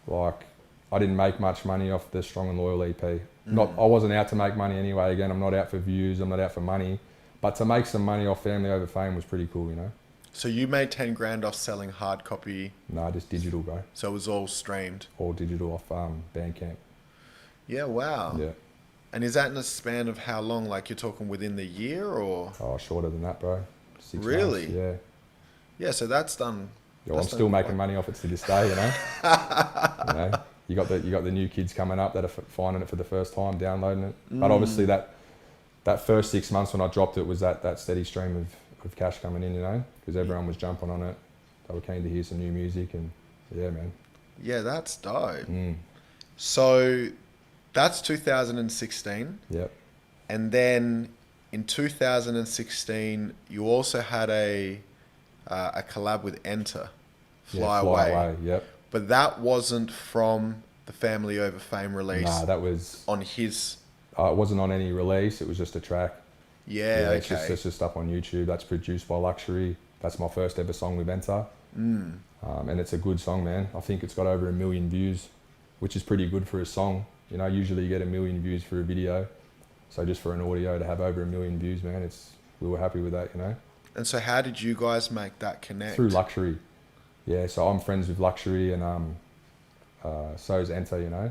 Like, I didn't make much money off the Strong and Loyal EP. I wasn't out to make money anyway. Again, I'm not out for views. I'm not out for money, but to make some money off Family Over Fame was pretty cool, you know. So you made 10 grand off selling hard copy? Nah, just digital, bro. So it was all streamed? All digital off Bandcamp. Yeah, wow. Yeah. And is that in a span of how long? Like you're talking within the year or? Oh, shorter than that, bro. 6 Really? months, yeah. Yeah, so that's done. Yeah, well, I'm still making money off it to this day, you know. You know, you got the new kids coming up that are finding it for the first time, downloading it. But obviously that first 6 months when I dropped it was that steady stream of cash coming in, you know, because everyone was jumping on it. They were keen to hear some new music, and yeah, man. Yeah, that's dope. So that's 2016. Yep. And then in 2016, you also had a collab with Enter, Fly Away. Yep. But that wasn't from the Family Over Fame release. Nah, that was on his. It wasn't on any release. It was just a track. Yeah, okay. It's just up on YouTube. That's produced by Luxury. That's my first ever song with Enter. And it's a good song, man. I think it's got over 1 million views, which is pretty good for a song. You know, usually you get 1 million views for a video. So just for an audio to have over 1 million views, man, we were happy with that, you know. And so how did you guys make that connect? Through Luxury. Yeah, so I'm friends with Luxury, and so is Enter, you know.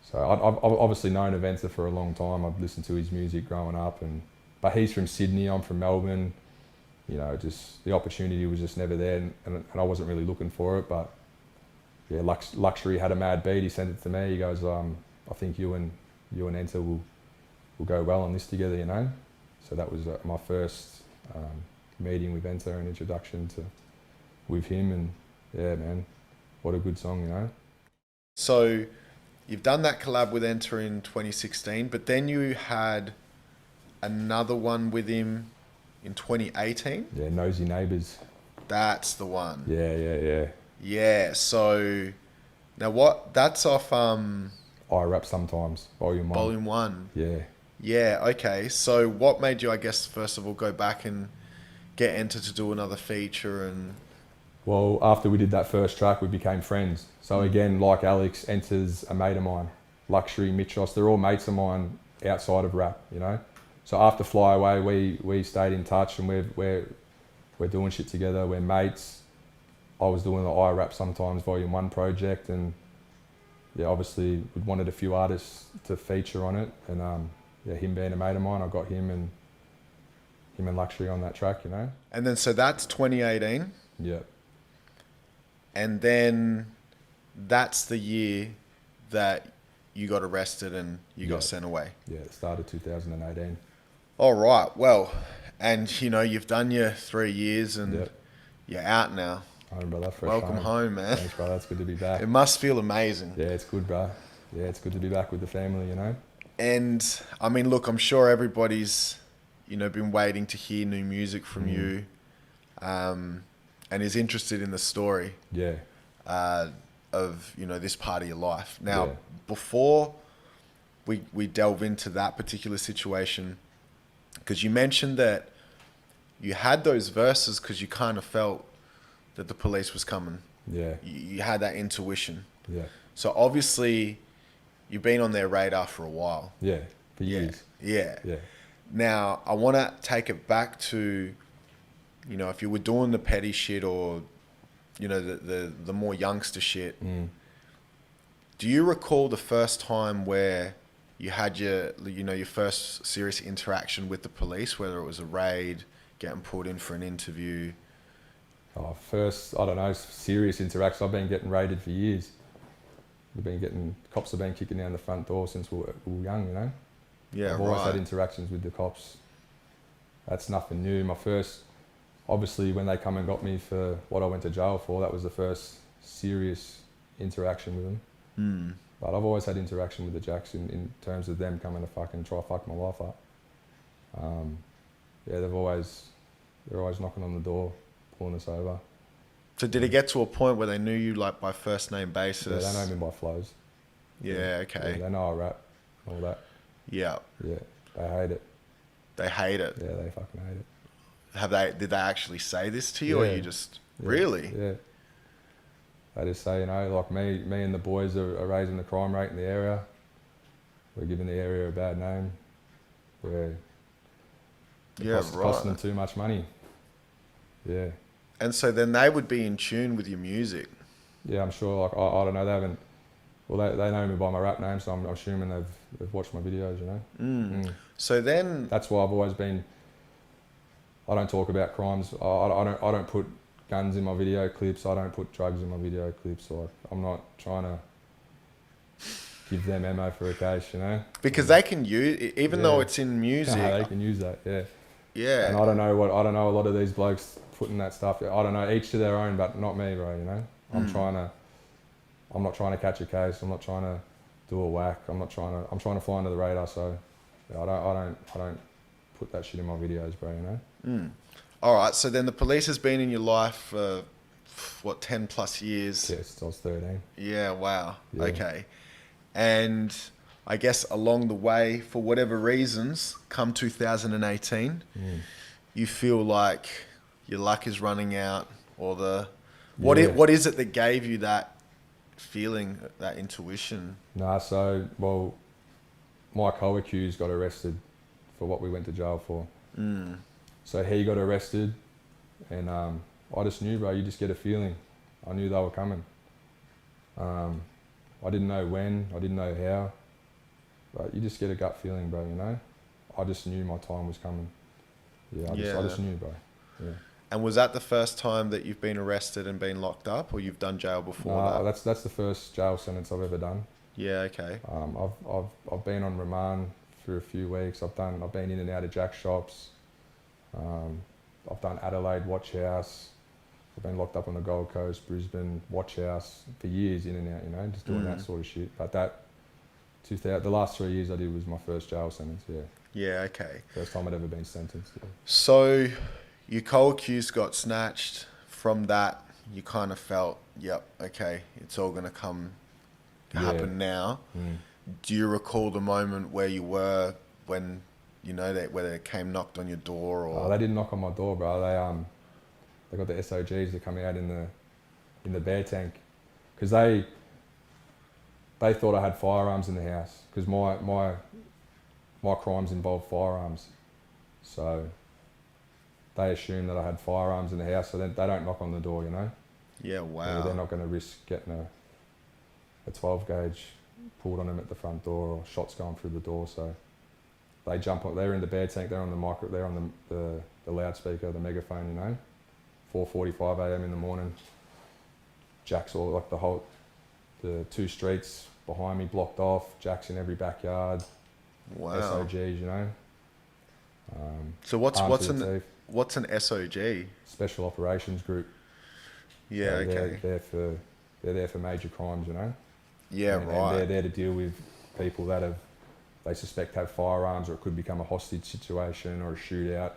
So I've obviously known of Enter for a long time. I've listened to his music growing up, but he's from Sydney, I'm from Melbourne. You know, just the opportunity was just never there, and I wasn't really looking for it. But yeah, Luxury had a mad beat. He sent it to me. He goes, I think you and Enter will go well on this together, you know. So that was my first meeting with Enter and introduction with him, and yeah, man, what a good song, you know. So you've done that collab with Enter in 2016, but then you had another one with him in 2018. Yeah, Nosy Neighbours. That's the one. Yeah. Yeah. So now that's off I Rap Sometimes, Volume 1. Volume 1. Yeah. Yeah, okay. So what made you, I guess, first of all, go back and get Enter to do another feature? And well, after we did that first track, we became friends. So again, like Alex, Enter's a mate of mine. Luxury, Mitros, they're all mates of mine outside of rap, you know. So after Fly Away, we stayed in touch, and we're doing shit together. We're mates. I was doing the I Rap Sometimes Volume 1 project, and yeah, obviously we wanted a few artists to feature on it, and yeah, him being a mate of mine, I got him and Luxury on that track, you know. And then so that's 2018. Yeah. And then that's the year that you got arrested and you got sent away. Yeah, it started 2018. All right. Well, and you know, you've done your 3 years and you're out now. Home, brother. Welcome home, man. Thanks, brother. It's good to be back. It must feel amazing. Yeah, it's good, bro. Yeah, it's good to be back with the family, you know. And I mean, look, I'm sure everybody's, you know, been waiting to hear new music from you, and is interested in the story. Yeah. Of, you know, this part of your life. Now, before we delve into that particular situation, because you mentioned that you had those verses because you kind of felt that the police was coming. Yeah. You had that intuition. Yeah. So obviously you've been on their radar for a while. Yeah, for years. Yeah. Yeah. Now, I want to take it back to, you know, if you were doing the petty shit or, you know, the more youngster shit, do you recall the first time where you had your first serious interaction with the police, whether it was a raid, getting pulled in for an interview? Oh, first, I don't know, serious interaction. I've been getting raided for years. Cops have been kicking down the front door since we were young, you know. Yeah, I've always had right. interactions with the cops. That's nothing new. My first, obviously, when they come and got me for what I went to jail for, that was the first serious interaction with them. Mm. But I've always had interaction with the Jacks in terms of them coming to fucking try fuck my life up. Yeah, they're always knocking on the door, pulling us over. So did it get to a point where they knew you like by first name basis? Yeah, they know me by Flowz. Yeah, okay. Yeah, they know I rap and all that. Yeah. Yeah, they hate it. They hate it. Yeah, they fucking hate it. Did they actually say this to you, or Yeah. you just Yeah. really? Yeah. They just say, you know, like me and the boys are raising the crime rate in the area. We're giving the area a bad name. We're costing them too much money. Yeah. And so then they would be in tune with your music. Yeah, I'm sure. Like I don't know. They haven't. Well, they know me by my rap name, so I'm assuming they've watched my videos. You know. Mm. So then That's why I've always been. I don't talk about crimes. I don't put guns in my video clips. I don't put drugs in my video clips. Like I'm not trying to give them ammo for a case. You know. because they can use, even though Yeah. it's in music. They can use that. Yeah. Yeah. And I don't know a lot of these blokes putting that stuff. I don't know, each to their own, but not me, bro. You know, I'm not trying to catch a case. I'm not trying to do a whack. I'm trying to fly under the radar. So yeah, I don't put that shit in my videos, bro. You know. All right. So then the police has been in your life for what, 10 plus years? Yeah, since I was 13. Yeah. Wow. Yeah. Okay. And I guess along the way, for whatever reasons, come 2018, you feel like your luck is running out, or what is it that gave you that feeling, that intuition? Nah, so well, my co-accused got arrested for what we went to jail for. So he got arrested, and I just knew, bro. You just get a feeling. I knew they were coming. I didn't know when. I didn't know how. But you just get a gut feeling, bro, you know? I just knew my time was coming. Yeah, I just knew, bro. Yeah. And was that the first time that you've been arrested and been locked up, or you've done jail before that? That's the first jail sentence I've ever done. Yeah, okay. I've been on remand for a few weeks. I've been in and out of jack shops. I've done Adelaide Watch House. I've been locked up on the Gold Coast, Brisbane Watch House for years, in and out, you know, just doing that sort of shit. But the last 3 years I did was my first jail sentence, yeah. Yeah, okay. First time I'd ever been sentenced. Yeah. So your co-accused got snatched. From that, you kind of felt, yep, okay, it's all going to happen now. Do you recall the moment where you were when, you know, where they came knocked on your door? Or They didn't knock on my door, bro. They got the SOGs to come out in the bear tank, because they thought I had firearms in the house, because my crimes involved firearms, so they assumed that I had firearms in the house. So they don't knock on the door, you know. Yeah, wow. They're not going to risk getting a 12 gauge pulled on them at the front door, or shots going through the door. So they jump up. They're in the bear tank. They're on the micro. They're on the loudspeaker, the megaphone, you know. 4:45 a.m. in the morning. Jacks all like the 2 streets behind me blocked off. Jacks in every backyard. Wow. SOGs, you know. So what's an teeth. SOG? Special Operations Group. Yeah, So okay. They're there for major crimes, you know. Yeah, And right. they're there to deal with people that they suspect have firearms, or it could become a hostage situation or a shootout.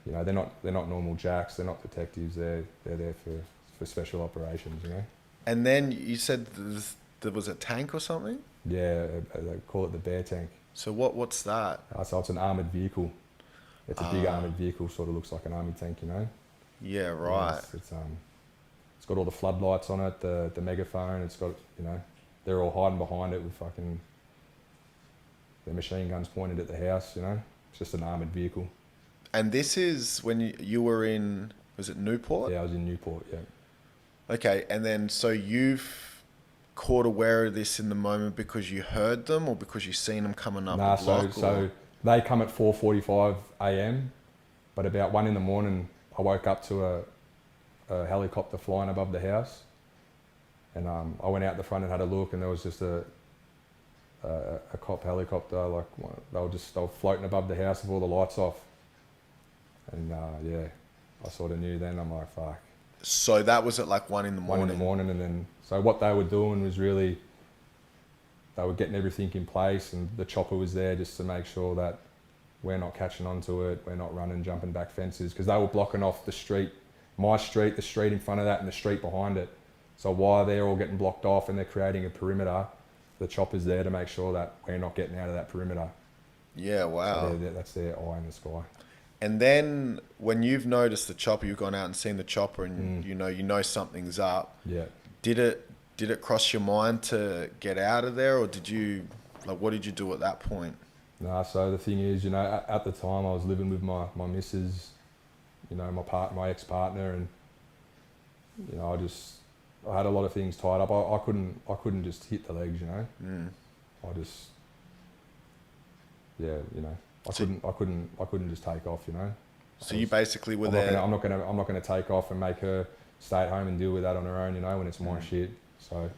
You know, they're not normal jacks. They're not detectives. They're there for special operations. You know. And then you said there was a tank or something? Yeah, they call it the bear tank. So what's that? So it's an armoured vehicle. It's a big armoured vehicle, sort of looks like an army tank, you know. Yeah, right. It's got all the floodlights on it, the megaphone. It's got, you know, they're all hiding behind it with fucking their machine guns pointed at the house. You know, it's just an armoured vehicle. And this is when you were in, was it Newport? Yeah, I was in Newport. Yeah. Okay, and then so you've caught aware of this in the moment because you heard them, or because you seen them coming up Nah, the block? so they come at 4:45 a.m. But about 1 in the morning, I woke up to a helicopter flying above the house, and I went out the front and had a look, and there was just a cop helicopter, like they were floating above the house with all the lights off, and yeah, I sort of knew then. I'm like, fuck. So that was at like 1 in the morning. 1 in the morning, and then so what they were doing was really, they were getting everything in place, and the chopper was there just to make sure that we're not catching onto it, we're not running, jumping back fences, because they were blocking off the street, my street, the street in front of that, and the street behind it. So while they're all getting blocked off and they're creating a perimeter, the chopper's there to make sure that we're not getting out of that perimeter. Yeah, wow. So that's their eye in the sky. And then when you've noticed the chopper, you've gone out and seen the chopper, and you know something's up. Yeah. Did it cross your mind to get out of there, or did you, like, what did you do at that point? Nah, so the thing is, you know, at the time I was living with my missus, you know, my ex-partner, and you know, I had a lot of things tied up. I couldn't just hit the legs, you know. I just, yeah, you know, I couldn't just take off, you know. So you basically were there. I'm not gonna take off and make her stay at home and deal with that on her own, you know, when it's my shit. So,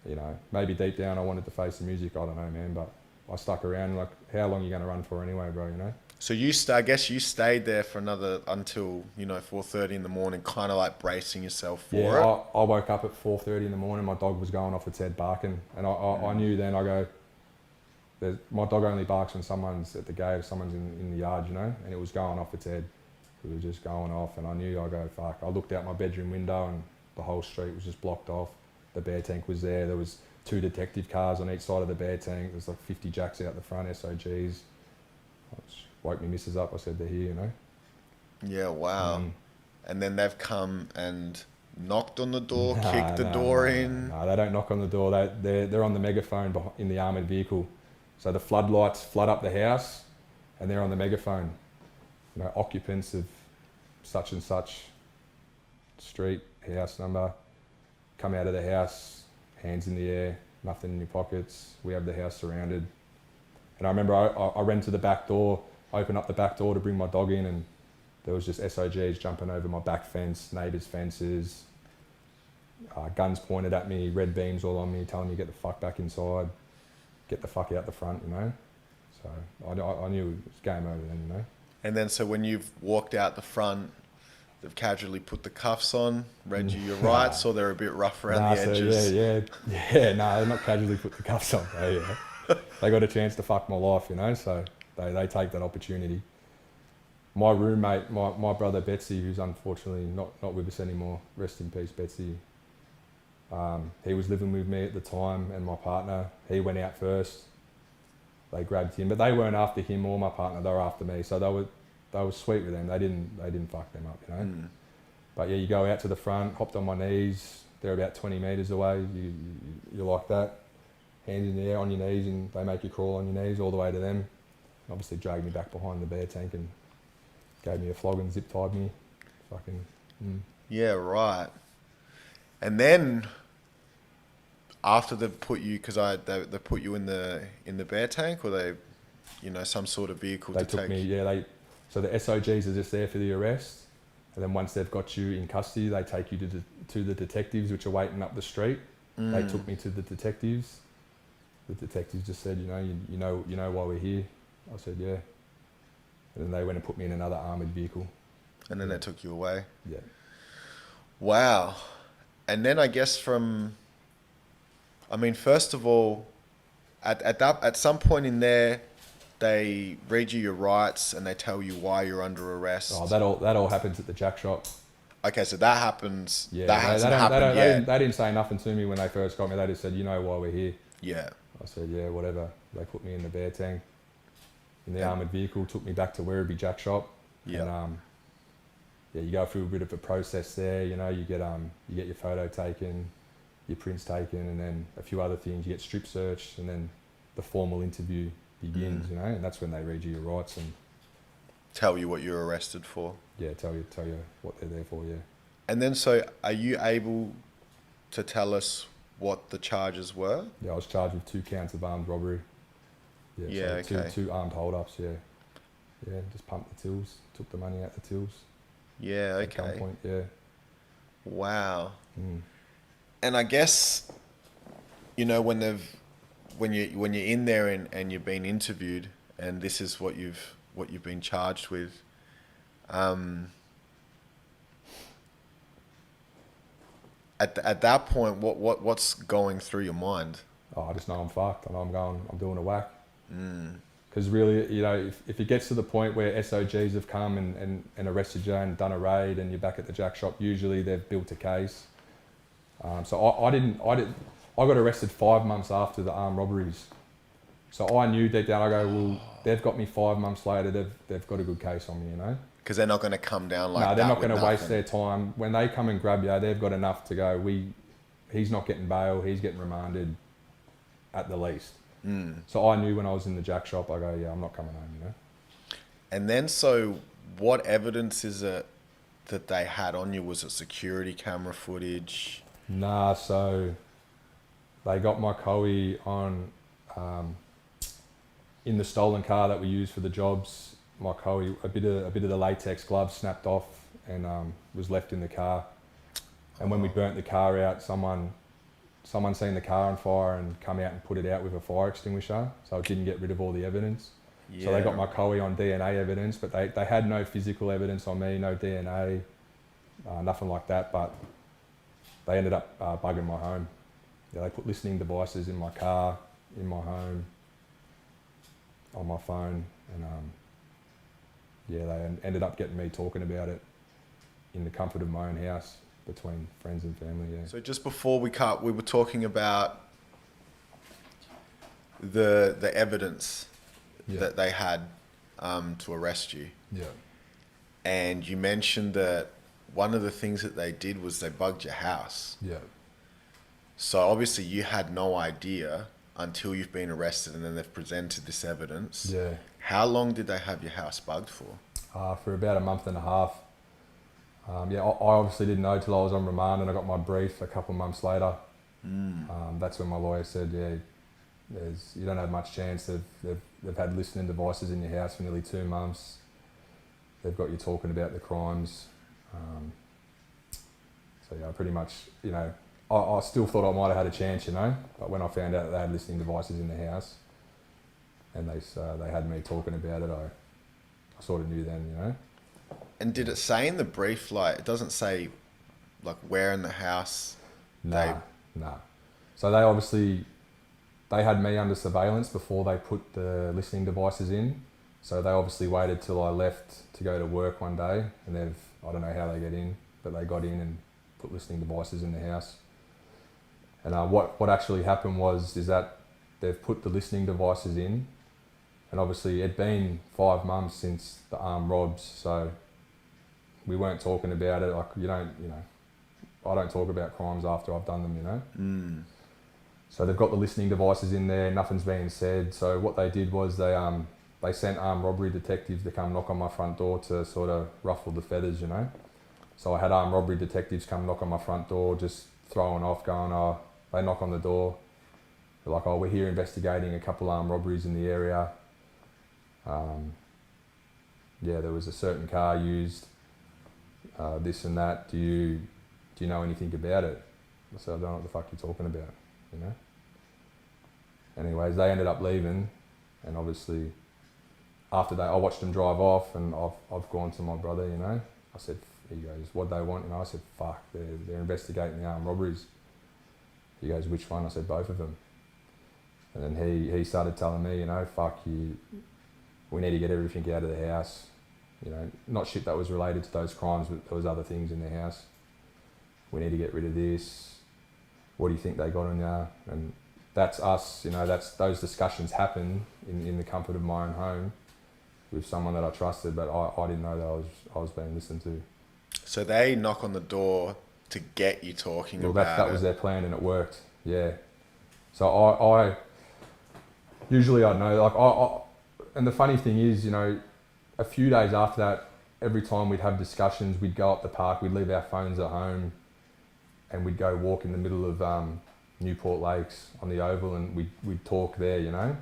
you know, maybe deep down I wanted to face the music. I don't know, man, but I stuck around. Like, how long are you gonna run for anyway, bro? You know. So I guess you stayed there for until, you know, 4:30 in the morning, kind of like bracing yourself for it. Yeah, I woke up at 4:30 in the morning. My dog was going off its head barking, and I knew then. I go, my dog only barks when someone's at the gate, someone's in the yard, you know, and it was going off its head. It was just going off, and I knew. I go, fuck. I looked out my bedroom window, and the whole street was just blocked off. The bear tank was there. There was 2 detective cars on each side of the bear tank. There was like 50 jacks out the front, SOGs. I just woke me missus up. I said, they're here, you know. Yeah, wow. And then they've come and knocked on the door, kicked the door in. No, they don't knock on the door. They're on the megaphone in the armoured vehicle. So the floodlights flood up the house, and they're on the megaphone. You know, occupants of such and such street, house number, come out of the house, hands in the air, nothing in your pockets. We have the house surrounded. And I remember I ran to the back door, opened up the back door to bring my dog in, and there was just SOGs jumping over my back fence, neighbours' fences, guns pointed at me, red beams all on me, telling me get the fuck back inside, get the fuck out the front, you know. So I knew it was game over then, you know. And then so when you've walked out the front, they've casually put the cuffs on, read you your rights, or they're a bit rough around the edges? No, they're not casually put the cuffs on, bro, yeah. They got a chance to fuck my life, you know, so they take that opportunity. My roommate, my brother Betsy, who's unfortunately not with us anymore, rest in peace Betsy, he was living with me at the time, and my partner, he went out first. They grabbed him, but they weren't after him or my partner, they were after me, so they were sweet with them. They didn't fuck them up, you know. But yeah, you go out to the front, hopped on my knees, they're about 20 metres away, you're like that, hands in the air on your knees, and they make you crawl on your knees all the way to them. Obviously dragged me back behind the bear tank and gave me a flog and zip tied me. Fucking. Yeah, right. And then after they put you, because they put you in the bear tank, or they, you know, some sort of vehicle They to took take me, yeah. So the SOGs are just there for the arrest, and then once they've got you in custody, they take you to the detectives, which are waiting up the street. They took me to the detectives. The detectives just said, you know why we're here. I said, yeah. And then they went and put me in another armoured vehicle. And then they took you away. Yeah. Wow. And then I guess first of all, at some point in there, they read you your rights and they tell you why you're under arrest. Oh, that all happens at the jack shop. Okay, so that happens. Yeah, that hasn't happened yet. They didn't say nothing to me when they first got me. They just said, you know why we're here. Yeah. I said, yeah, whatever. They put me in the bear tank, in the armoured vehicle, took me back to Werribee Jack Shop. Yeah. And you go through a bit of a process there. You know, you get your photo taken, your prints taken, and then a few other things. You get strip searched, and then the formal interview begins. You know, and that's when they read you your rights and tell you what you're arrested for. Yeah, tell you what they're there for. Yeah. And then, so are you able to tell us what the charges were? Yeah, I was charged with 2 counts of armed robbery. Yeah, so okay. Two armed hold-ups, yeah. Yeah, just pumped the tills, took the money out the tills. Yeah, At okay. gunpoint, yeah. Wow. And I guess, you know, when you're in there and you're being interviewed, and this is what you've been charged with. At that point, what's going through your mind? Oh, I just know I'm fucked. I know I'm doing a whack. Because really, you know, if it gets to the point where SOGs have come and arrested you and done a raid and you're back at the jack shop, usually they've built a case. So I got arrested 5 months after the armed robberies. So I knew deep down, I go, well, they've got me 5 months later, they've got a good case on me, you know? Because they're not going to come down like that. No, they're not with going to waste nothing. their time. When they come and grab you, they've got enough to go, he's not getting bail, he's getting remanded at the least. So I knew when I was in the jack shop, I go, yeah, I'm not coming home, you know? And then, so what evidence is it that they had on you? Was it security camera footage? Nah, so they got my Cowie on, in the stolen car that we used for the jobs. My Cowie, a bit of the latex glove snapped off and was left in the car. And when we burnt the car out, someone seen the car on fire and come out and put it out with a fire extinguisher, so it didn't get rid of all the evidence. So they got my Cowie on DNA evidence, but they had no physical evidence on me, no DNA, nothing like that, but they ended up bugging my home. Yeah, they put listening devices in my car, in my home, on my phone, and they ended up getting me talking about it in the comfort of my own house between friends and family. Yeah. So just before we cut, we were talking about the evidence that they had to arrest you. Yeah. And you mentioned that one of the things that they did was they bugged your house. Yeah. So obviously you had no idea until you've been arrested and then they've presented this evidence. Yeah. How long did they have your house bugged for? For about a month and a half. I obviously didn't know till I was on remand, and I got my brief a couple of months later. That's when my lawyer said, you don't have much chance. They've had listening devices in your house for nearly 2 months. They've got you talking about the crimes. Pretty much, you know, I still thought I might have had a chance, you know, but when I found out that they had listening devices in the house and they had me talking about it, I sort of knew then, you know. And did it say in the brief, like, it doesn't say, like, where in the house? Nah. So they had me under surveillance before they put the listening devices in. So they obviously waited till I left to go to work one day, and I don't know how they get in, but they got in and put listening devices in the house. And what actually happened is that they've put the listening devices in, and obviously it'd been 5 months since the armed robs, so we weren't talking about it. Like, I don't talk about crimes after I've done them, you know. So they've got the listening devices in there, nothing's being said. So what they did was they sent armed robbery detectives to come knock on my front door to sort of ruffle the feathers, you know. So I had armed robbery detectives come knock on my front door, just throwing off, going, they knock on the door. They're like, we're here investigating a couple armed robberies in the area. There was a certain car used, this and that. Do you know anything about it? I said, I don't know what the fuck you're talking about, you know. Anyways, they ended up leaving, and obviously after that I watched them drive off, and I've gone to my brother, you know. I said, he goes, what they want? And I said, fuck, they're investigating the armed robberies. He goes, which one? I said, both of them. And then he started telling me, you know, fuck you, we need to get everything out of the house. You know, not shit that was related to those crimes, but there was other things in the house. We need to get rid of this. What do you think they got on you? And that's us, you know, those discussions happen in the comfort of my own home with someone that I trusted, but I didn't know that I was being listened to. So they knock on the door to get you talking about that was their plan, and it worked, yeah. So I usually I'd know, like and the funny thing is, you know, a few days after that, every time we'd have discussions, we'd go up the park, we'd leave our phones at home, and we'd go walk in the middle of Newport Lakes on the Oval, and we'd talk there, you know,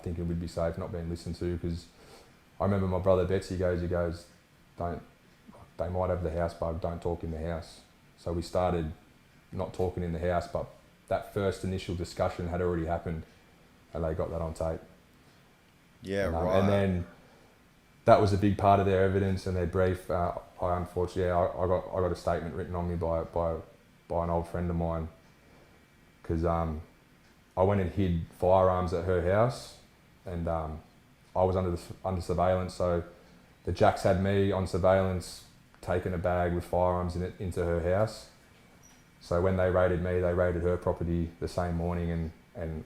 thinking we'd be safe, not being listened to. Because I remember my brother Betsy goes, they might have the house bug, don't talk in the house. So we started not talking in the house, but that first initial discussion had already happened, and they got that on tape. Yeah, And, right. And then that was a big part of their evidence and their brief. I unfortunately, I got a statement written on me by an old friend of mine, because I went and hid firearms at her house, and I was under surveillance. So the Jacks had me on surveillance, taking a bag with firearms in it into her house. So when they raided me, they raided her property the same morning and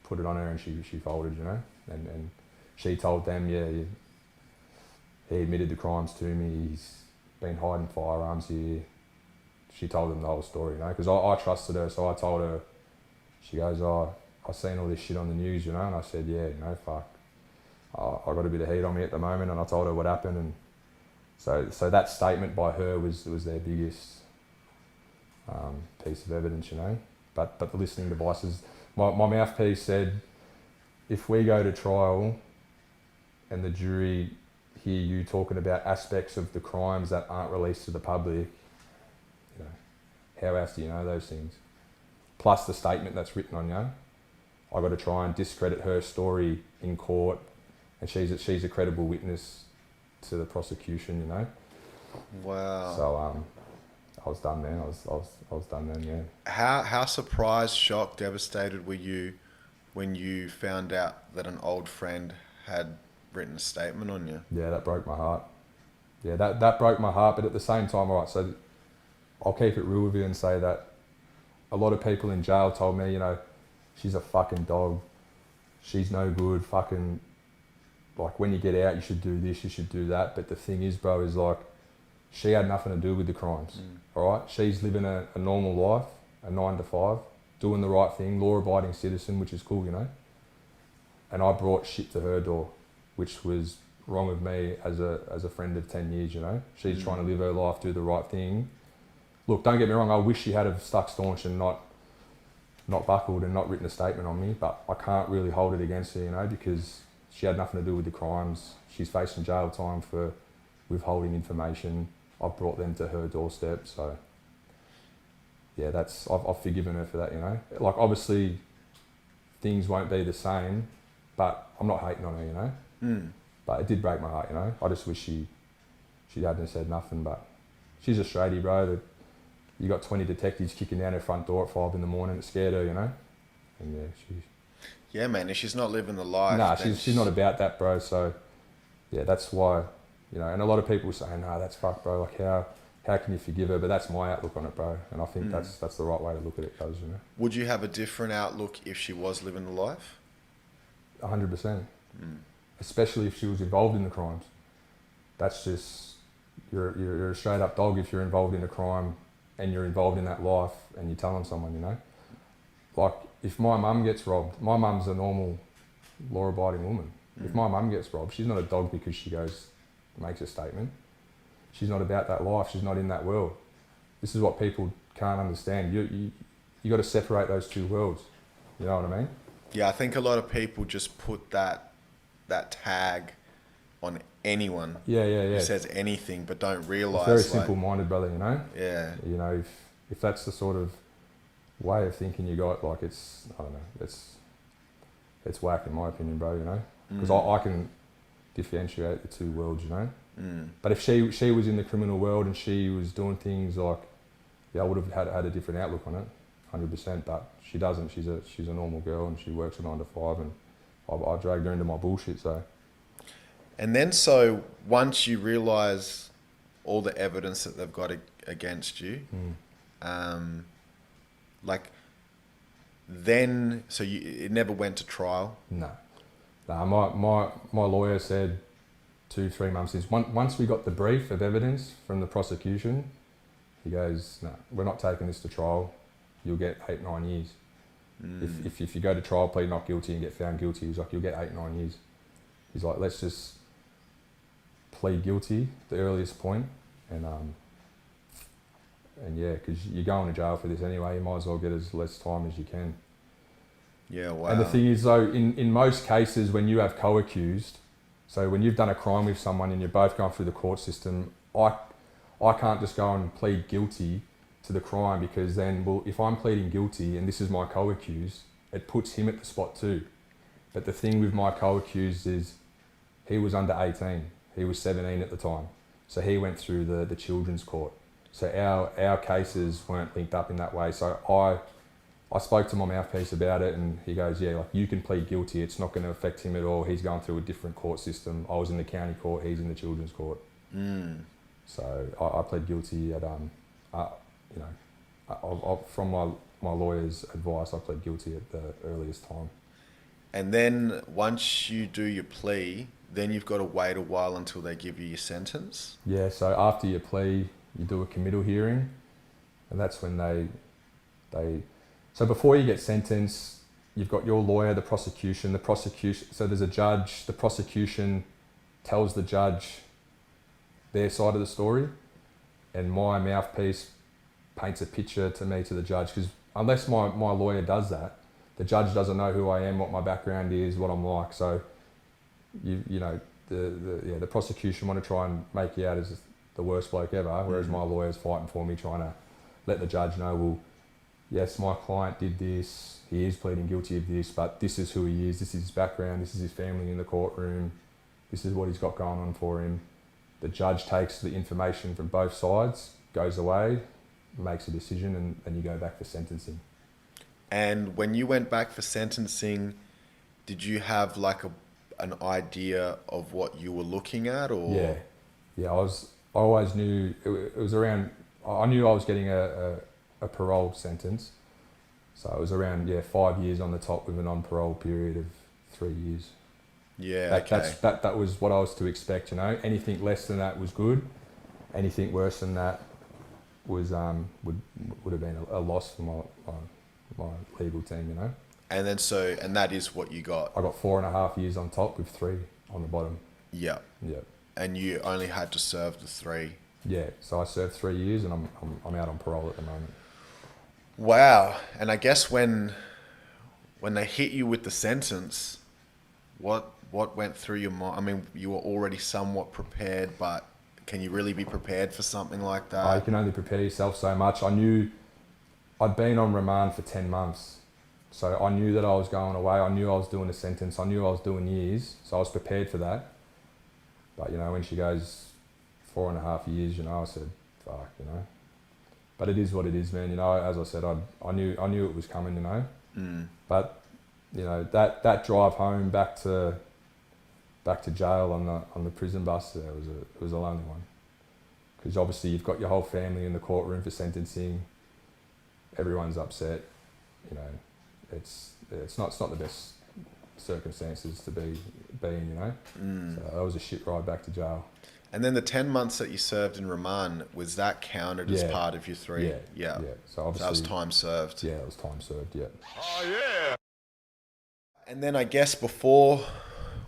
put it on her, and she folded, you know. And she told them, yeah, he admitted the crimes to me. He's been hiding firearms here. She told them the whole story, you know, because I trusted her. So I told her. She goes, oh, I've seen all this shit on the news, you know. And I said, yeah, you know, fuck. I got a bit of heat on me at the moment, and I told her what happened, and so that statement by her was their biggest piece of evidence, you know. But the listening devices, my mouthpiece said, if we go to trial and the jury hear you talking about aspects of the crimes that aren't released to the public, you know, how else do you know those things? Plus the statement that's written on you, I got to try and discredit her story in court, and she's a credible witness to the prosecution, you know. Wow. So I was done then. I was done then. Yeah. How surprised, shocked, devastated were you when you found out that an old friend had written a statement on you? Yeah, that broke my heart. Yeah, that broke my heart. But at the same time, all right, so I'll keep it real with you and say that a lot of people in jail told me, you know, she's a fucking dog. She's no good. Fucking, like, when you get out, you should do this, you should do that. But the thing is, bro, is like, she had nothing to do with the crimes, all right? She's living a normal life, a 9 to 5, doing the right thing, law-abiding citizen, which is cool, you know? And I brought shit to her door, which was wrong of me as a friend of 10 years, you know? She's trying to live her life, do the right thing. Look, don't get me wrong, I wish she had have stuck staunch and not buckled and not written a statement on me, but I can't really hold it against her, you know, because she had nothing to do with the crimes. She's facing jail time for withholding information. I've brought them to her doorstep, so yeah, I've forgiven her for that, you know. Like, obviously things won't be the same, but I'm not hating on her, you know. But it did break my heart, you know. I just wish she hadn't said nothing, but she's a straighty, bro. You got 20 detectives kicking down her front door at 5 a.m. It scared her, you know. And yeah, Yeah, man, if she's not living the life... Nah, she's not about that, bro. So yeah, that's why, you know, and a lot of people say, nah, that's fucked, bro. Like, how can you forgive her? But that's my outlook on it, bro. And I think that's the right way to look at it, cuz, you know. Would you have a different outlook if she was living the life? 100%. Especially if she was involved in the crimes. That's just, you're a straight up dog if you're involved in a crime and you're involved in that life and you're telling someone, you know. Like, if my mum gets robbed, my mum's a normal law-abiding woman. If my mum gets robbed, she's not a dog because she makes a statement. She's not about that life. She's not in that world. This is what people can't understand. You got to separate those two worlds. You know what I mean? Yeah, I think a lot of people just put that tag on anyone who says anything, but don't realise. Very simple-minded, brother. You know. Yeah. You know, if that's the sort of way of thinking you got, like, it's, I don't know, it's whack in my opinion, bro. You know, because I can differentiate the two worlds. You know. But if she was in the criminal world and she was doing things like, yeah, I would have had a different outlook on it, 100%. But she doesn't. She's a normal girl and she works a 9 to 5, and I dragged her into my bullshit. So. And then, so once you realise all the evidence that they've got against you, like, then, so it never went to trial? No. My lawyer said 2-3 months since, once we got the brief of evidence from the prosecution, he goes, no, we're not taking this to trial. You'll get 8-9 years. If you go to trial, plead not guilty and get found guilty, he's like, you'll get 8-9 years. He's like, let's just plead guilty at the earliest point, and yeah, because you're going to jail for this anyway, you might as well get as less time as you can. Yeah, wow. And the thing is, though, in most cases when you have co-accused, so when you've done a crime with someone and you're both going through the court system, I can't just go and plead guilty to the crime, because then, well, if I'm pleading guilty and this is my co-accused, it puts him at the spot too. But the thing with my co-accused is he was under 18. He was 17 at the time. So he went through the children's court. So our cases weren't linked up in that way. So I spoke to my mouthpiece about it, and he goes, yeah, like, you can plead guilty. It's not going to affect him at all. He's going through a different court system. I was in the county court. He's in the children's court. So I pled guilty at, from my lawyer's advice, I pled guilty at the earliest time. And then once you do your plea, then you've got to wait a while until they give you your sentence? Yeah, so after your plea, you do a committal hearing, and that's when they so before you get sentenced, you've got your lawyer, the prosecution, so there's a judge, the prosecution tells the judge their side of the story, and my mouthpiece paints a picture to the judge, because unless my lawyer does that, the judge doesn't know who I am, what my background is, what I'm like. So the prosecution want to try and make you out as the worst bloke ever, whereas my lawyer's fighting for me, trying to let the judge know, well, yes, my client did this, he is pleading guilty of this, but this is who he is, this is his background, this is his family in the courtroom, this is what he's got going on for him. The judge takes the information from both sides, goes away, makes a decision, and you go back for sentencing. And when you went back for sentencing, did you have like an idea of what you were looking at, or? Yeah. I always knew it was around. I knew I was getting a parole sentence, so it was around 5 years on the top with a non-parole period of 3 years. Yeah, that was what I was to expect. Anything less than that was good. Anything worse than that was would have been a loss for my legal team. And then and that is what you got. I got 4.5 years on top with 3 on the bottom. Yeah. And you only had to serve the 3. Yeah. So I served 3 years, and I'm out on parole at the moment. Wow. And I guess when they hit you with the sentence, what went through your mind? I mean, you were already somewhat prepared, but can you really be prepared for something like that? You can only prepare yourself so much. I knew I'd been on remand for 10 months. So I knew that I was going away. I knew I was doing a sentence. I knew I was doing years. So I was prepared for that. But, when she goes 4.5 years, I said, fuck, But it is what it is, man. As I said, I knew it was coming, But, that drive home back to jail on the prison bus, it was a lonely one. Because obviously you've got your whole family in the courtroom for sentencing. Everyone's upset, it's not the best circumstances to be in, So that was a shit ride back to jail. And then the 10 months that you served in remand, was that counted as part of your 3? Yeah. So obviously that was time served. Yeah, it was time served. Yeah. Oh yeah. And then I guess before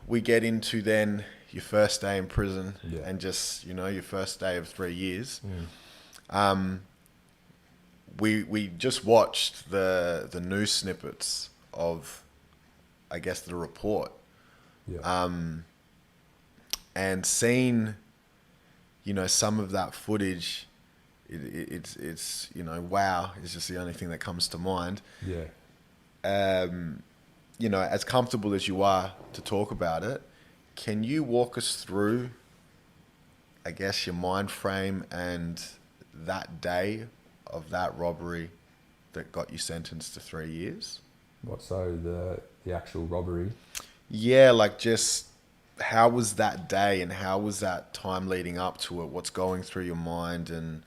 we get into then your first day in prison and just your first day of 3 years, we just watched the news snippets of, I guess, the report. Yeah. And seeing, some of that footage, it's wow, is just the only thing that comes to mind. Yeah. As comfortable as you are to talk about it, can you walk us through, I guess, your mind frame and that day of that robbery that got you sentenced to 3 years? What, so the actual robbery? Yeah, like just how was that day and how was that time leading up to it? What's going through your mind and,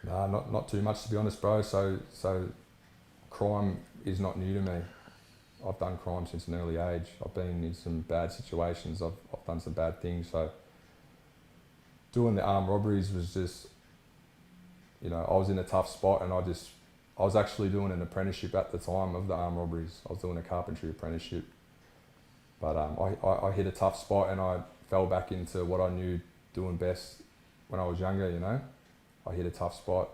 Nah, not too much, to be honest, bro. So crime is not new to me. I've done crime since an early age. I've been in some bad situations. I've done some bad things. So doing the armed robberies was just, I was in a tough spot, and I was actually doing an apprenticeship at the time of the armed robberies. I was doing a carpentry apprenticeship. But I hit a tough spot, and I fell back into what I knew doing best when I was younger, I hit a tough spot.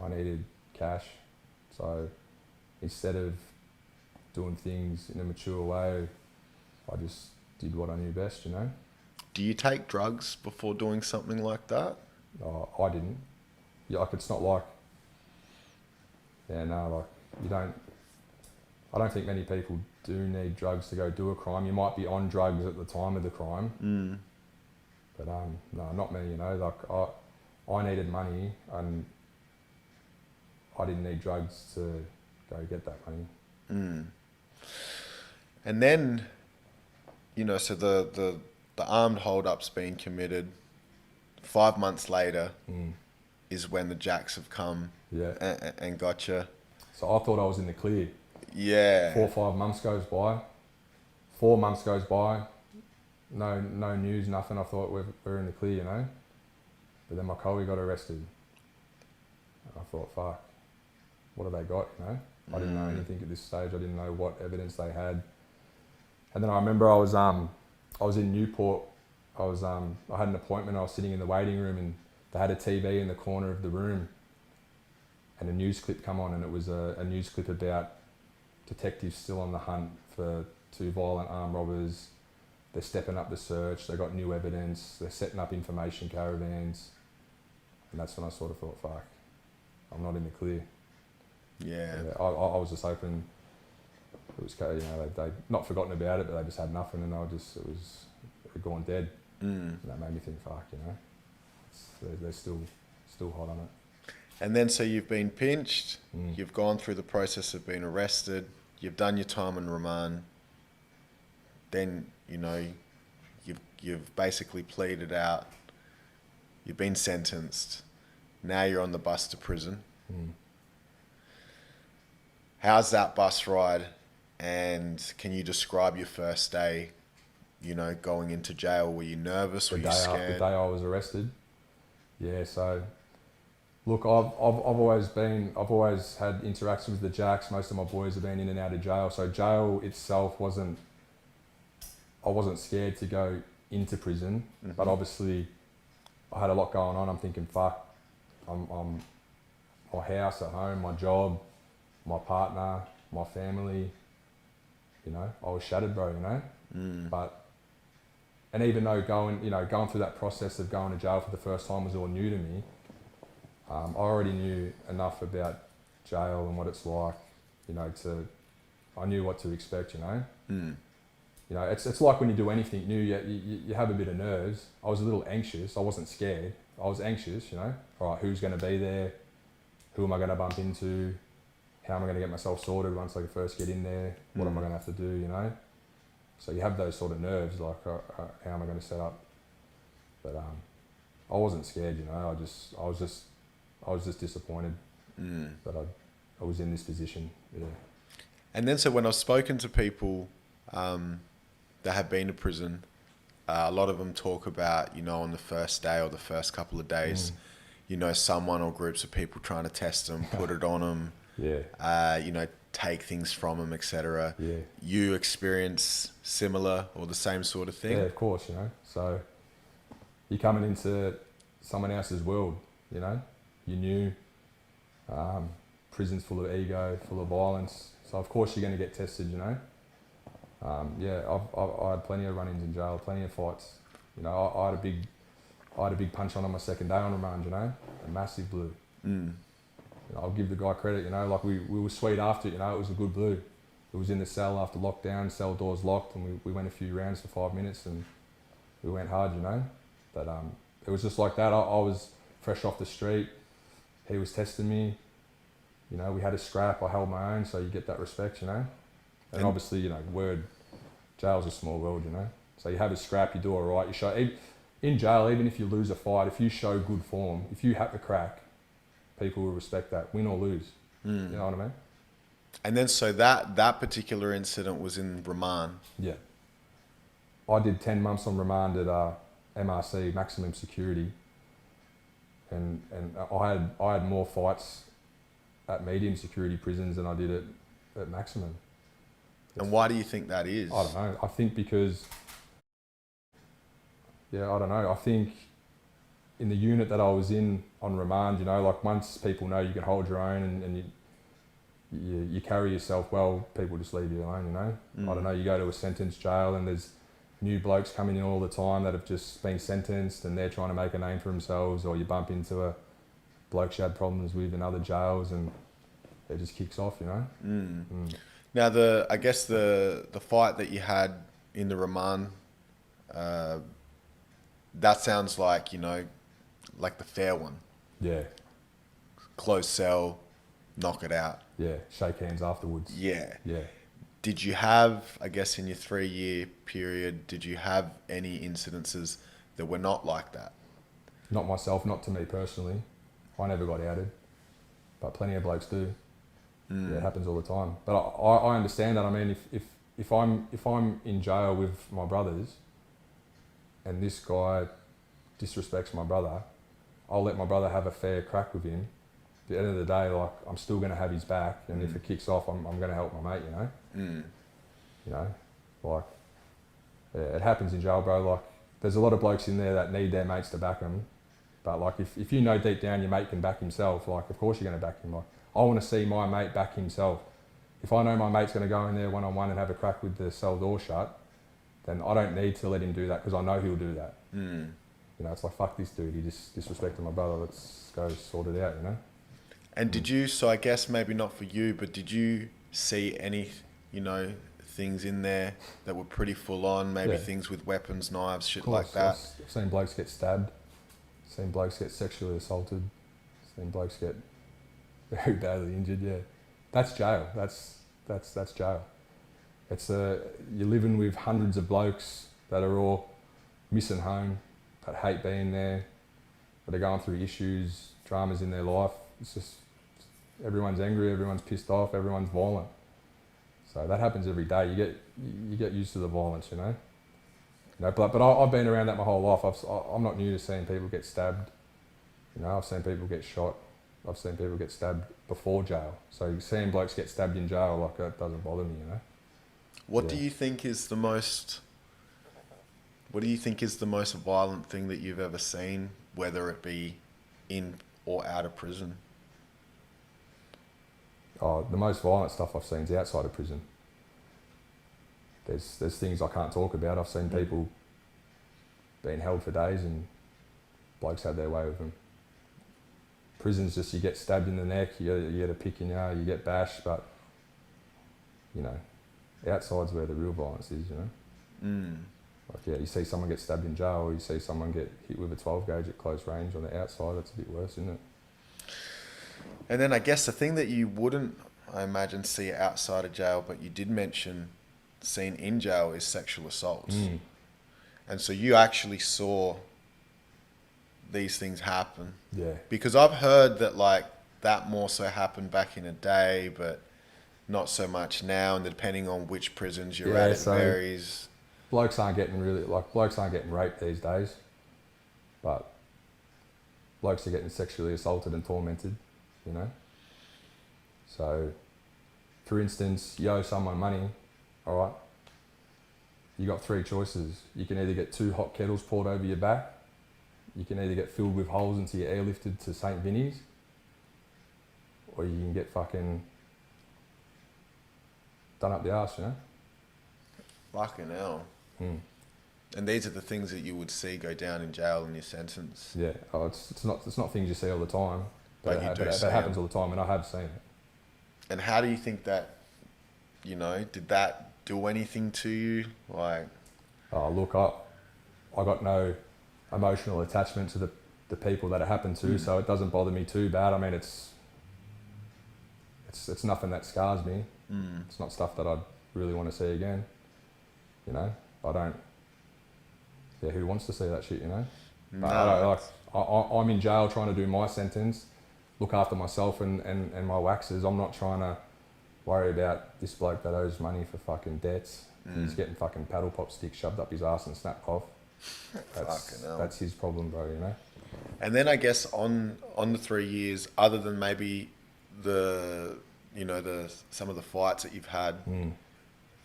I needed cash. So instead of doing things in a mature way, I just did what I knew best, Do you take drugs before doing something like that? I didn't. like it's not like, yeah, no, like you don't. I don't think many people do need drugs to go do a crime. You might be on drugs at the time of the crime, but no, not me. You know, like I needed money and I didn't need drugs to go get that money. And then, you know, so the armed hold-up's been committed. 5 months later is when the Jacks have come and got you. So I thought I was in the clear. Yeah. 4 or 5 months goes by. 4 months goes by. No news, nothing. I thought we're in the clear, you know. But then my colleague got arrested. And I thought, fuck, what have they got, you know? I didn't know anything at this stage. I didn't know what evidence they had. And then I remember I was in Newport. I had an appointment. I was sitting in the waiting room and they had a TV in the corner of the room. And a news clip come on, and it was a news clip about detectives still on the hunt for 2 violent armed robbers. They're stepping up the search. They got new evidence. They're setting up information caravans. And that's when I sort of thought, fuck, I'm not in the clear. Yeah. I was just hoping it was, you know, they'd not forgotten about it, but they just had nothing, and it had gone dead. And that made me think, fuck, you know, they're still hot on it. And then so you've been pinched, you've gone through the process of being arrested, you've done your time in remand, then, you know, you've basically pleaded out, you've been sentenced, now you're on the bus to prison. How's that bus ride? And can you describe your first day, you know, going into jail? Were you nervous? Were you scared? The day I was arrested. Yeah, so look, I've always had interactions with the Jacks. Most of my boys have been in and out of jail. So jail itself I wasn't scared to go into prison, but obviously I had a lot going on. I'm thinking, fuck, I'm my house at home, my job, my partner, my family, you know, I was shattered, bro, you know. But, and even though going through that process of going to jail for the first time was all new to me, I already knew enough about jail and what it's like, you know, I knew what to expect, you know. You know, it's like when you do anything new, you have a bit of nerves. I was a little anxious. I wasn't scared. I was anxious, you know. All right, who's going to be there? Who am I going to bump into? How am I going to get myself sorted once I first get in there? What am I going to have to do, you know? So you have those sort of nerves, like how am I going to set up? But I wasn't scared, you know. I was just disappointed that I was in this position. Yeah. And then so when I've spoken to people that have been to prison, a lot of them talk about, you know, on the first day or the first couple of days, you know, someone or groups of people trying to test them, put it on them, you know, take things from them, etc. Yeah. You experience similar or the same sort of thing? Yeah, of course, you know. So you're coming into someone else's world, you know. You knew prison's full of ego, full of violence. So of course you're going to get tested, you know. I had plenty of run-ins in jail, plenty of fights. You know, I had a big punch on my second day on remand, you know, a massive blue. You know, I'll give the guy credit, you know, like we were sweet after it, you know, it was a good blue. It was in the cell after lockdown, cell doors locked, and we went a few rounds for 5 minutes and we went hard, you know. But it was just like that. I was fresh off the street. He was testing me. You know, we had a scrap. I held my own, so you get that respect, you know. And obviously, you know, jail's a small world, you know. So you have a scrap, you do all right. You show in jail, even if you lose a fight, if you show good form, if you have the crack, people will respect that, win or lose. You know what I mean? And then so that particular incident was in remand. Yeah. I did 10 months on remand at MRC, maximum security, and I had more fights at medium security prisons than I did at maximum. And why do you think that is? I don't know. I think because, I don't know. I think in the unit that I was in on remand, you know, like once people know you can hold your own and you carry yourself well, people just leave you alone, you know. I don't know, you go to a sentence jail and there's new blokes coming in all the time that have just been sentenced and they're trying to make a name for themselves, or you bump into a blokes you had problems with in other jails, and it just kicks off, you know. Now, I guess the fight that you had in the remand, that sounds like, you know, like the fair one. Yeah, Close cell, knock it out. yeah. Shake hands afterwards. Yeah. Yeah. Did you have, I guess, in your 3-year period, did you have any incidences that were not like that? Not myself, not to me personally. I never got outed, but plenty of blokes do. Yeah, it happens all the time. But I understand that. I mean, if I'm in jail with my brothers, and this guy disrespects my brother, I'll let my brother have a fair crack with him. At the end of the day, like, I'm still going to have his back, and if it kicks off, I'm going to help my mate, you know? You know, like, yeah, it happens in jail, bro. Like, there's a lot of blokes in there that need their mates to back them. But, like, if you know deep down your mate can back himself, like, of course you're going to back him. Like, I want to see my mate back himself. If I know my mate's going to go in there one-on-one and have a crack with the cell door shut, then I don't need to let him do that, because I know he'll do that. You know, it's like, fuck this dude, he just disrespected my brother, let's go sort it out, you know? And did you, so I guess maybe not for you, but did you see any, you know, things in there that were pretty full on, maybe Yeah. things with weapons, knives, shit Of course, like that? I've seen blokes get stabbed, seen blokes get sexually assaulted, seen blokes get very badly injured, yeah. That's jail, that's jail. It's you're living with hundreds of blokes that are all missing home, that hate being there, that are going through issues, dramas in their life. It's just, everyone's angry, everyone's pissed off, everyone's violent. So that happens every day. You get used to the violence, you know. You know, but I've been around that my whole life. I'm not new to seeing people get stabbed. You know, I've seen people get shot. I've seen people get stabbed before jail. So seeing blokes get stabbed in jail, like, that doesn't bother me, you know. What do you think is the most violent thing that you've ever seen, whether it be in or out of prison? Oh, the most violent stuff I've seen is outside of prison. There's things I can't talk about. I've seen people being held for days and blokes had their way with them. Prison's just, you get stabbed in the neck, you get a pick in your eye, you get bashed, but, you know, outside's where the real violence is, you know. Like, yeah, you see someone get stabbed in jail, or you see someone get hit with a 12 gauge at close range on the outside, that's a bit worse, isn't it? And then I guess the thing that you wouldn't, I imagine, see outside of jail, but you did mention seen in jail, is sexual assaults. And so you actually saw these things happen. Yeah. Because I've heard that, like, that more so happened back in the day, but not so much now, and depending on which prisons you're at, it varies. Blokes aren't getting raped these days, but blokes are getting sexually assaulted and tormented, you know. So, for instance, you owe someone money, all right, you got 3 choices. You can either get 2 hot kettles poured over your back, you can either get filled with holes until you're airlifted to St. Vinny's, or you can get fucking done up the arse, you know. Fucking hell. And these are the things that you would see go down in jail in your sentence. Yeah, it's not things you see all the time, But but you do see it happens them. all the time, and I have seen it. And how do you think that, you know, did that do anything to you? Like, Oh, look, I got no emotional attachment to the people that it happened to, so it doesn't bother me too bad. I mean, it's nothing that scars me. It's not stuff that I'd really want to see again. You know, I don't. Yeah, who wants to see that shit? You know, but I'm in jail trying to do my sentence, look after myself and my waxes. I'm not trying to worry about this bloke that owes money for fucking debts. He's getting fucking paddle pop sticks shoved up his ass and snapped off. That's his problem, bro, you know. and then I guess on the 3 years, other than maybe some of the fights that you've had,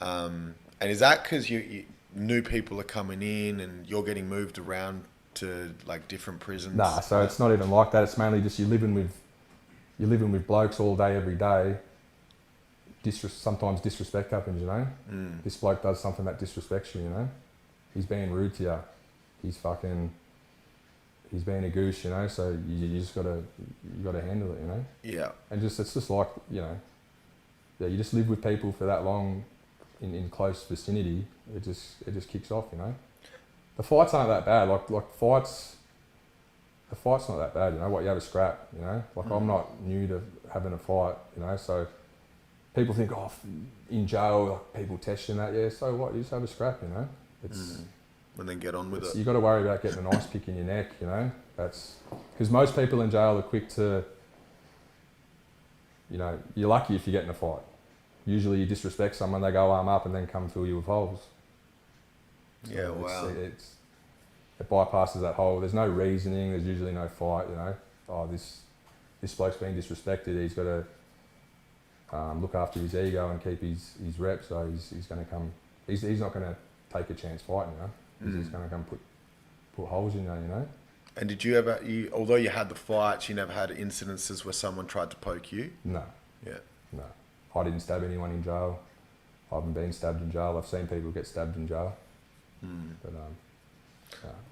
and is that because you new people are coming in and you're getting moved around to like different prisons? Nah, so it's not even like that. It's mainly just you're living with blokes all day, every day. Sometimes disrespect happens, you know. This bloke does something that disrespects you, you know. He's being rude to you. he's been a goose, you know. So you just gotta handle it, you know. Yeah. And it's just like, you know, yeah, you just live with people for that long in close vicinity. It just kicks off, you know. The fights aren't that bad. Like fights. The fight's not that bad, you know. What, you have a scrap, you know. Like I'm not new to having a fight, you know. So people think, oh, in jail, like, people test you and that. Yeah, so what? You just have a scrap, you know. It's And then get on with it. you got to worry about getting an ice pick in your neck, you know. That's because most people in jail are quick to, you know, you're lucky if you get in a fight. Usually you disrespect someone, they go arm up and then come fill you with holes. So Yeah, wow. It bypasses that whole, there's no reasoning, there's usually no fight, you know. Oh, this bloke's being disrespected, he's got to look after his ego and keep his rep, so he's going to come, he's not going to take a chance fighting, you know. He's going to come put holes in you, you know. And did you ever, although you had the fights, you never had incidences where someone tried to poke you? No. Yeah. No. I didn't stab anyone in jail. I haven't been stabbed in jail. I've seen people get stabbed in jail. But no,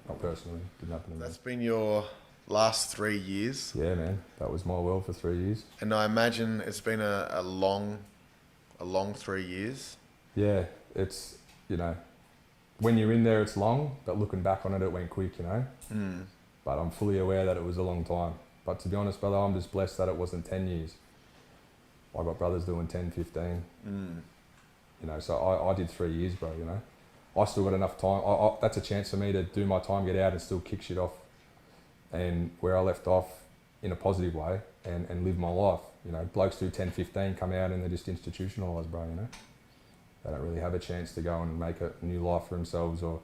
not personally. Didn't happen to me. That's been your last 3 years. Yeah, man. That was my world for 3 years. And I imagine it's been a long 3 years. Yeah, it's, you know, when you're in there it's long, but looking back on it, it went quick, you know. But I'm fully aware that it was a long time. But to be honest, brother, I'm just blessed that it wasn't 10 years. I got brothers doing 10, 15. You know, so I did 3 years, bro, you know. I still got enough time. That's a chance for me to do my time, get out and still kick shit off. And where I left off in a positive way and live my life. You know, blokes do 10, 15, come out and they're just institutionalised, bro, you know. They don't really have a chance to go and make a new life for themselves or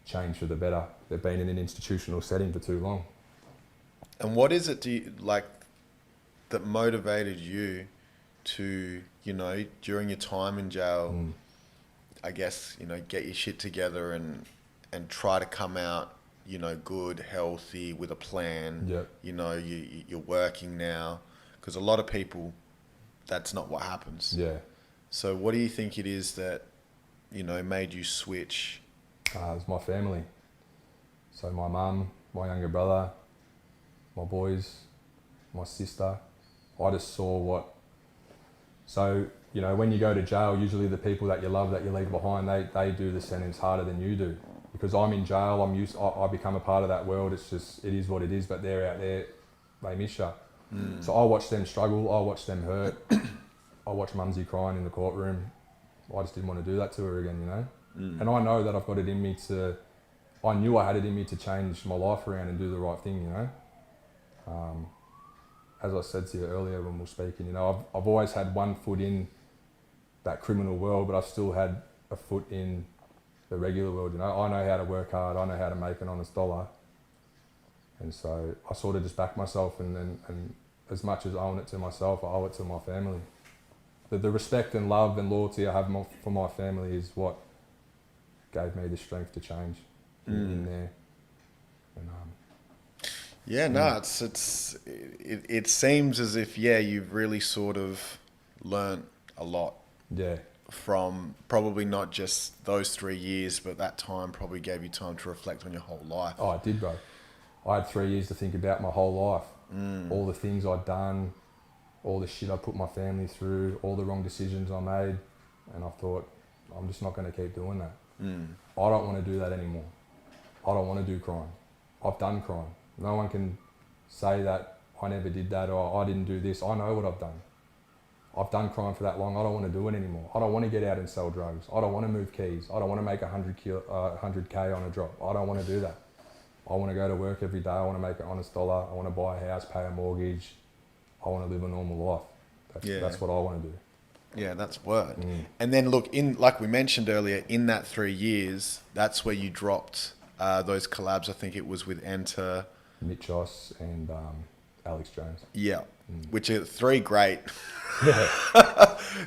change for the better. They've been in an institutional setting for too long. And what is it that motivated you to, you know, during your time in jail, I guess, you know, get your shit together and try to come out, you know, good, healthy, with a plan. Yep. You know, you're working now, because a lot of people, that's not what happens. Yeah. So what do you think it is that, you know, made you switch? It was my family. So my mum, my younger brother, my boys, my sister. I just saw what... So, you know, when you go to jail, usually the people that you love, that you leave behind, they do the sentence harder than you do. Because I'm in jail, I become a part of that world. It's just, it is what it is, but they're out there, they miss you. So I watch them struggle, I watch them hurt. I watch Mumsy crying in the courtroom. I just didn't want to do that to her again, you know? And I know that I've got it in me I knew I had it in me to change my life around and do the right thing, you know? As I said to you earlier when we were speaking, you know, I've always had one foot in that criminal world, but I've still had a foot in the regular world, you know? I know how to work hard, I know how to make an honest dollar. And so I sort of just back myself and as much as I own it to myself, I owe it to my family. The respect and love and loyalty I have for my family is what gave me the strength to change in there. And, Yeah, no, it seems as if, yeah, you've really sort of learnt a lot. Yeah. From probably not just those 3 years, but that time probably gave you time to reflect on your whole life. Oh, it did, bro. I had 3 years to think about my whole life. All the things I'd done, all the shit I put my family through, all the wrong decisions I made. And I thought, I'm just not going to keep doing that. I don't want to do that anymore. I don't want to do crime. I've done crime. No one can say that I never did that or I didn't do this. I know what I've done. I've done crime for that long. I don't want to do it anymore. I don't want to get out and sell drugs. I don't want to move keys. I don't want to make 100K on a drop. I don't want to do that. I want to go to work every day. I want to make an honest dollar. I want to buy a house, pay a mortgage. I want to live a normal life. That's what I want to do. Yeah, that's word. And then look, like we mentioned earlier, in that 3 years, that's where you dropped those collabs. I think it was with Enter, Mitchos and Alex Jones. Yeah, which are three great. Yeah.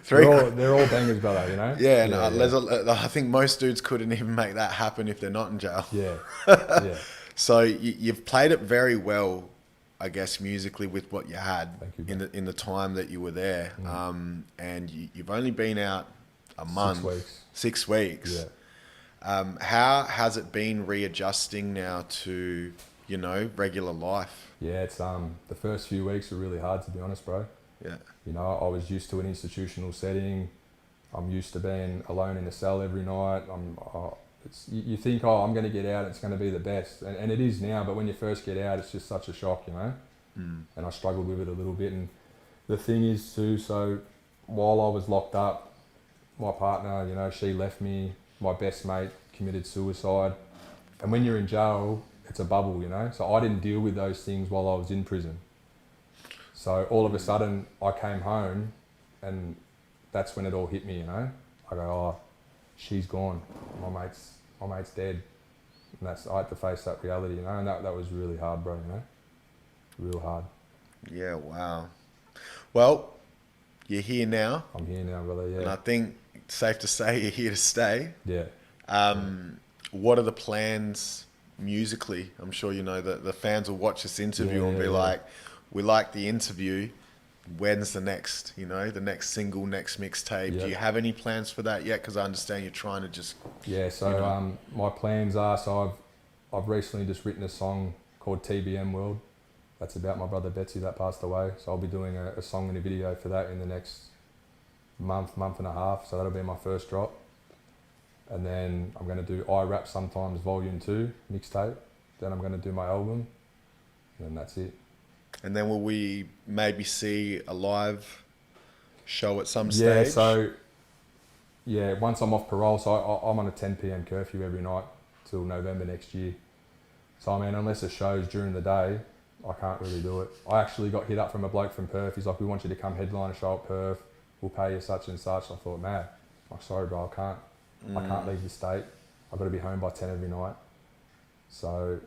They're all bangers, brother, you know? Yeah, no, I think most dudes couldn't even make that happen if they're not in jail. Yeah, yeah. So you've played it very well, I guess, musically with what you had. Thank you, in the time that you were there. And you've only been out a month. 6 weeks. 6 weeks. Yeah. How has it been readjusting now to, you know, regular life? Yeah, it's the first few weeks were really hard, to be honest, bro. Yeah. You know, I was used to an institutional setting. I'm used to being alone in a cell every night. You think, oh, I'm going to get out, it's going to be the best. And it is now, but when you first get out, it's just such a shock, you know? And I struggled with it a little bit. And the thing is too, so while I was locked up, my partner, you know, she left me. My best mate committed suicide. And when you're in jail, it's a bubble, you know? So I didn't deal with those things while I was in prison. So all of a sudden, I came home and that's when it all hit me, you know? I go, oh, she's gone. My mate's dead. And I had to face that reality, you know? And that was really hard, bro, you know? Real hard. Yeah, wow. Well, you're here now. I'm here now, brother, yeah. And I think it's safe to say you're here to stay. Yeah. What are the plans musically? I'm sure you know that the fans will watch this interview and be like, we like the interview. When's the next, you know, the next single, next mixtape? Yeah. Do you have any plans for that yet? Because I understand you're trying to just... Yeah, so you know. My plans are, so I've recently just written a song called TBM World. That's about my brother Betsy that passed away. So I'll be doing a song and a video for that in the next month and a half. So that'll be my first drop. And then I'm going to do I Rap Sometimes Volume 2 mixtape. Then I'm going to do my album. And then that's it. And then will we maybe see a live show at some stage? Yeah, so once I'm off parole, so I'm on a 10 p.m. curfew every night till November next year. So I mean, unless it shows during the day, I can't really do it. I actually got hit up from a bloke from Perth. He's like, we want you to come headline a show at Perth. We'll pay you such and such. I thought, man, I'm sorry, bro, I can't leave the state. I've got to be home by 10 every night. So,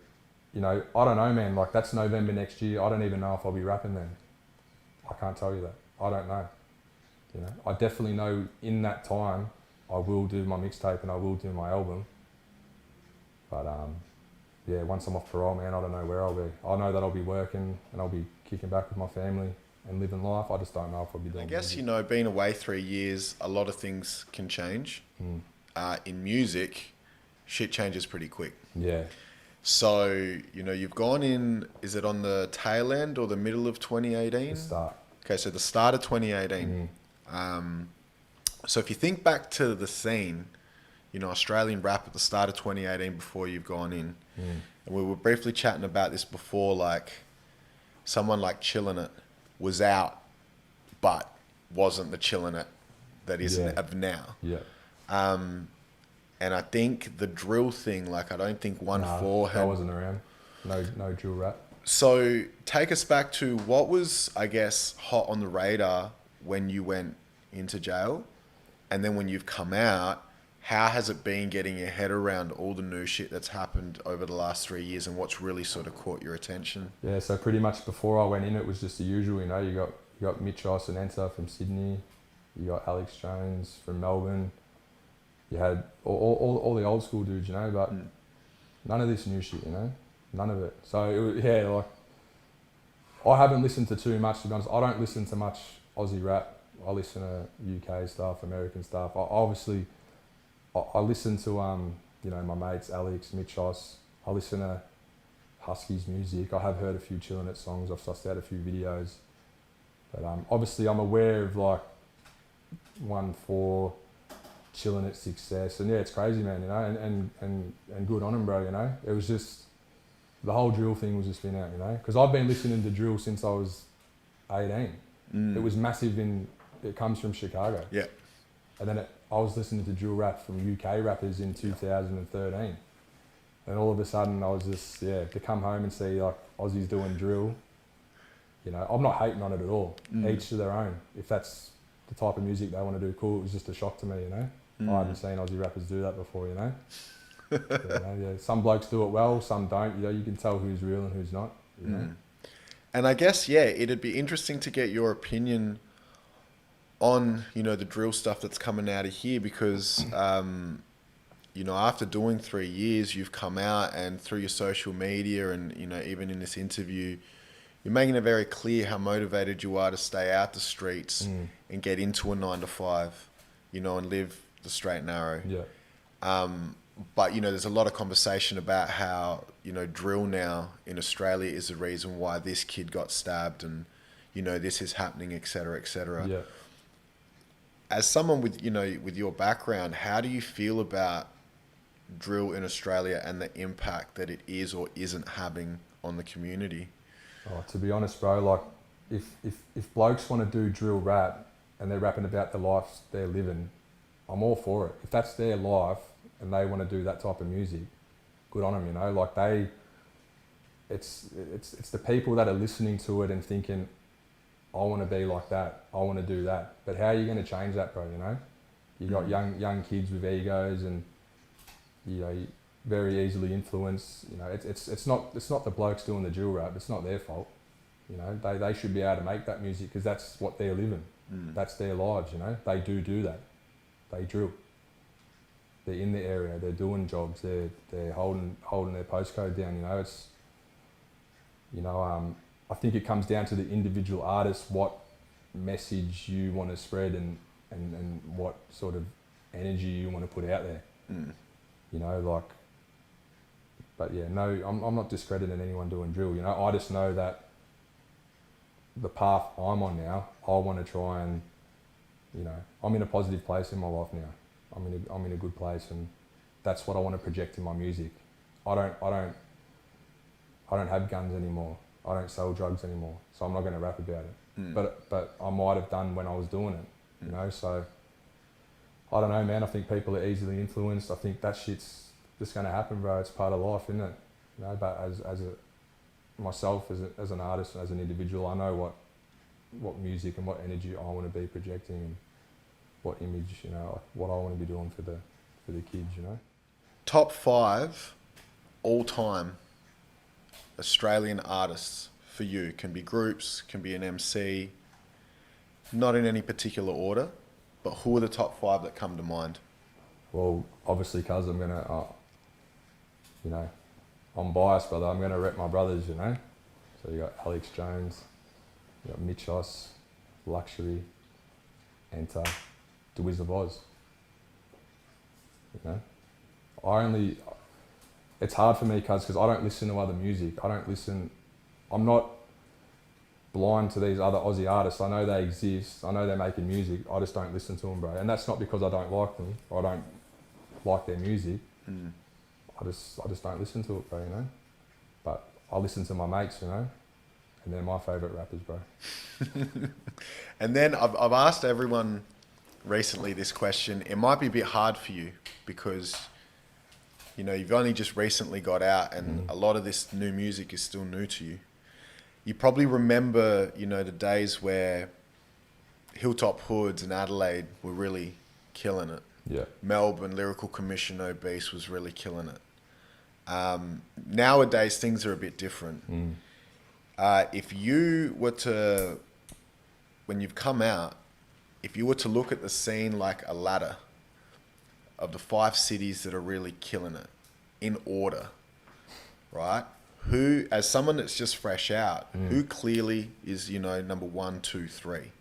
you know, I don't know, man. Like, that's November next year. I don't even know if I'll be rapping then. I can't tell you that. I don't know. You know, I definitely know in that time I will do my mixtape and I will do my album. But yeah, once I'm off parole, man, I don't know where I'll be. I know that I'll be working and I'll be kicking back with my family and living life. I just don't know if I'll be doing I guess, music. you know, being away 3 years, a lot of things can change. In music, shit changes pretty quick. Yeah. So, you know, you've gone in, is it on the tail end or the middle of 2018? The start. Okay, so the start of 2018. So if you think back to the scene, you know, Australian rap at the start of 2018 before you've gone in, and we were briefly chatting about this before, like someone like Chillin' It was out, but wasn't the Chillin' It that is of now. Yeah. And I think the drill thing, like I don't think 1-4 had... I wasn't around. No drill rap. So take us back to what was, I guess, hot on the radar when you went into jail, and then when you've come out, how has it been getting your head around all the new shit that's happened over the last 3 years and what's really sort of caught your attention? Yeah, so pretty much before I went in, it was just the usual, you know, you got Mitch Isenenta from Sydney, you got Alex Jones from Melbourne, you had all the old school dudes, you know, but none of this new shit, you know, none of it. So, it was, yeah, like, I haven't listened to too much, to be honest. I don't listen to much Aussie rap. I listen to UK stuff, American stuff. I listen to, you know, my mates, Alex, Mitch Os. I listen to Husky's music. I have heard a few Chillin' It songs. I've sussed out a few videos. But obviously I'm aware of like 1-4, Chillin' It success. And yeah, it's crazy, man, you know, and good on him, bro, you know. It was just, the whole drill thing was just been out, you know. Because I've been listening to drill since I was 18. It was massive it comes from Chicago. Yeah. And then I was listening to drill rap from UK rappers in 2013. And all of a sudden I was just, to come home and see like Aussies doing drill, you know, I'm not hating on it at all. Each to their own. If that's the type of music they want to do, cool. It was just a shock to me, you know. I haven't seen Aussie rappers do that before, you know. Some blokes do it well, some don't. You know, you can tell who's real and who's not, you know. And I guess, it'd be interesting to get your opinion on, you know, the drill stuff that's coming out of here because, you know, after doing 3 years, you've come out and through your social media and, you know, even in this interview, you're making it very clear how motivated you are to stay out the streets and get into a 9-to-5, you know, and live the straight and narrow. Yeah. But, you know, there's a lot of conversation about how, you know, drill now in Australia is the reason why this kid got stabbed and, you know, this is happening, et cetera, et cetera. Yeah. As someone with, you know, with your background, how do you feel about drill in Australia and the impact that it is or isn't having on the community? Oh, to be honest, bro, like if blokes want to do drill rap and they're rapping about the lives they're living, I'm all for it. If that's their life and they want to do that type of music, good on them, you know. Like it's the people that are listening to it and thinking, I want to be like that, I want to do that. But how are you going to change that, bro, you know? You got young kids with egos and, you know, very easily influenced. You know, it's not the blokes doing the drill rap, it's not their fault. You know, they should be able to make that music because that's what they're living. That's their lives, you know. They do that. They drill. They're in the area, they're doing jobs, they're holding their postcode down, you know. It's, you know, I think it comes down to the individual artist, what message you want to spread and what sort of energy you want to put out there. You know, like, but yeah, no, I'm not discrediting anyone doing drill, you know. I just know that the path I'm on now, I want to try and, you know, I'm in a positive place in my life now. I'm in a good place, and that's what I want to project in my music. I don't have guns anymore. I don't sell drugs anymore, so I'm not going to rap about it. But I might have done when I was doing it, you know. So I don't know, man. I think people are easily influenced. I think that shit's just going to happen, bro. It's part of life, isn't it? You know. But myself as an artist and as an individual, I know what music and what energy I want to be projecting and what image, you know, what I want to be doing for the kids, you know. Top 5 all-time Australian artists for you. Can be groups, can be an MC, not in any particular order, but who are the top 5 that come to mind? Well, obviously, cuz I'm going to, you know, I'm biased, brother. I'm going to rep my brothers, you know. So you got Alex Jones, you got Mitchos, Luxury, Enter, The Wizard of Oz. You know, it's hard for me, cuz, because I don't listen to other music. I'm not blind to these other Aussie artists. I know they exist. I know they're making music. I just don't listen to them, bro. And that's not because I don't like them or I don't like their music. I just don't listen to it, bro, you know. But I listen to my mates, you know, and they're my favourite rappers, bro. And then I've asked everyone recently this question. It might be a bit hard for you because, you know, you've only just recently got out and a lot of this new music is still new to you. You probably remember, you know, the days where Hilltop Hoods and Adelaide were really killing it. Yeah. Melbourne, Lyrical Commission, Obese was really killing it. Nowadays, things are a bit different. If you were to, when you've come out, if you were to look at the scene like a ladder of the 5 cities that are really killing it in order, right? Who, as someone that's just fresh out, who clearly is, you know, number 1, 2, 3?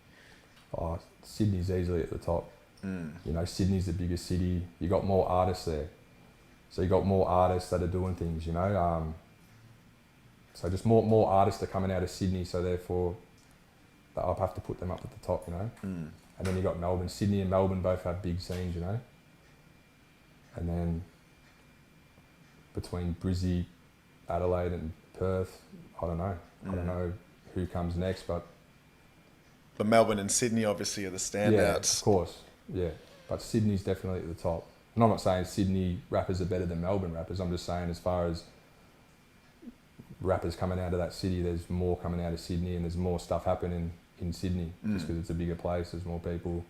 Oh, Sydney's easily at the top. You know, Sydney's the biggest city. You got more artists there. So you got more artists that are doing things, you know. So just more artists are coming out of Sydney, so therefore I'll have to put them up at the top, you know. And then you got Melbourne. Sydney and Melbourne both have big scenes, you know. And then between Brizzy, Adelaide and Perth, I don't know. I don't know who comes next, but Melbourne and Sydney obviously are the standouts. yeah, of course, yeah. But Sydney's definitely at the top. And I'm not saying Sydney rappers are better than Melbourne rappers. I'm just saying as far as rappers coming out of that city, there's more coming out of Sydney and there's more stuff happening in Sydney just because it's a bigger place, there's more people.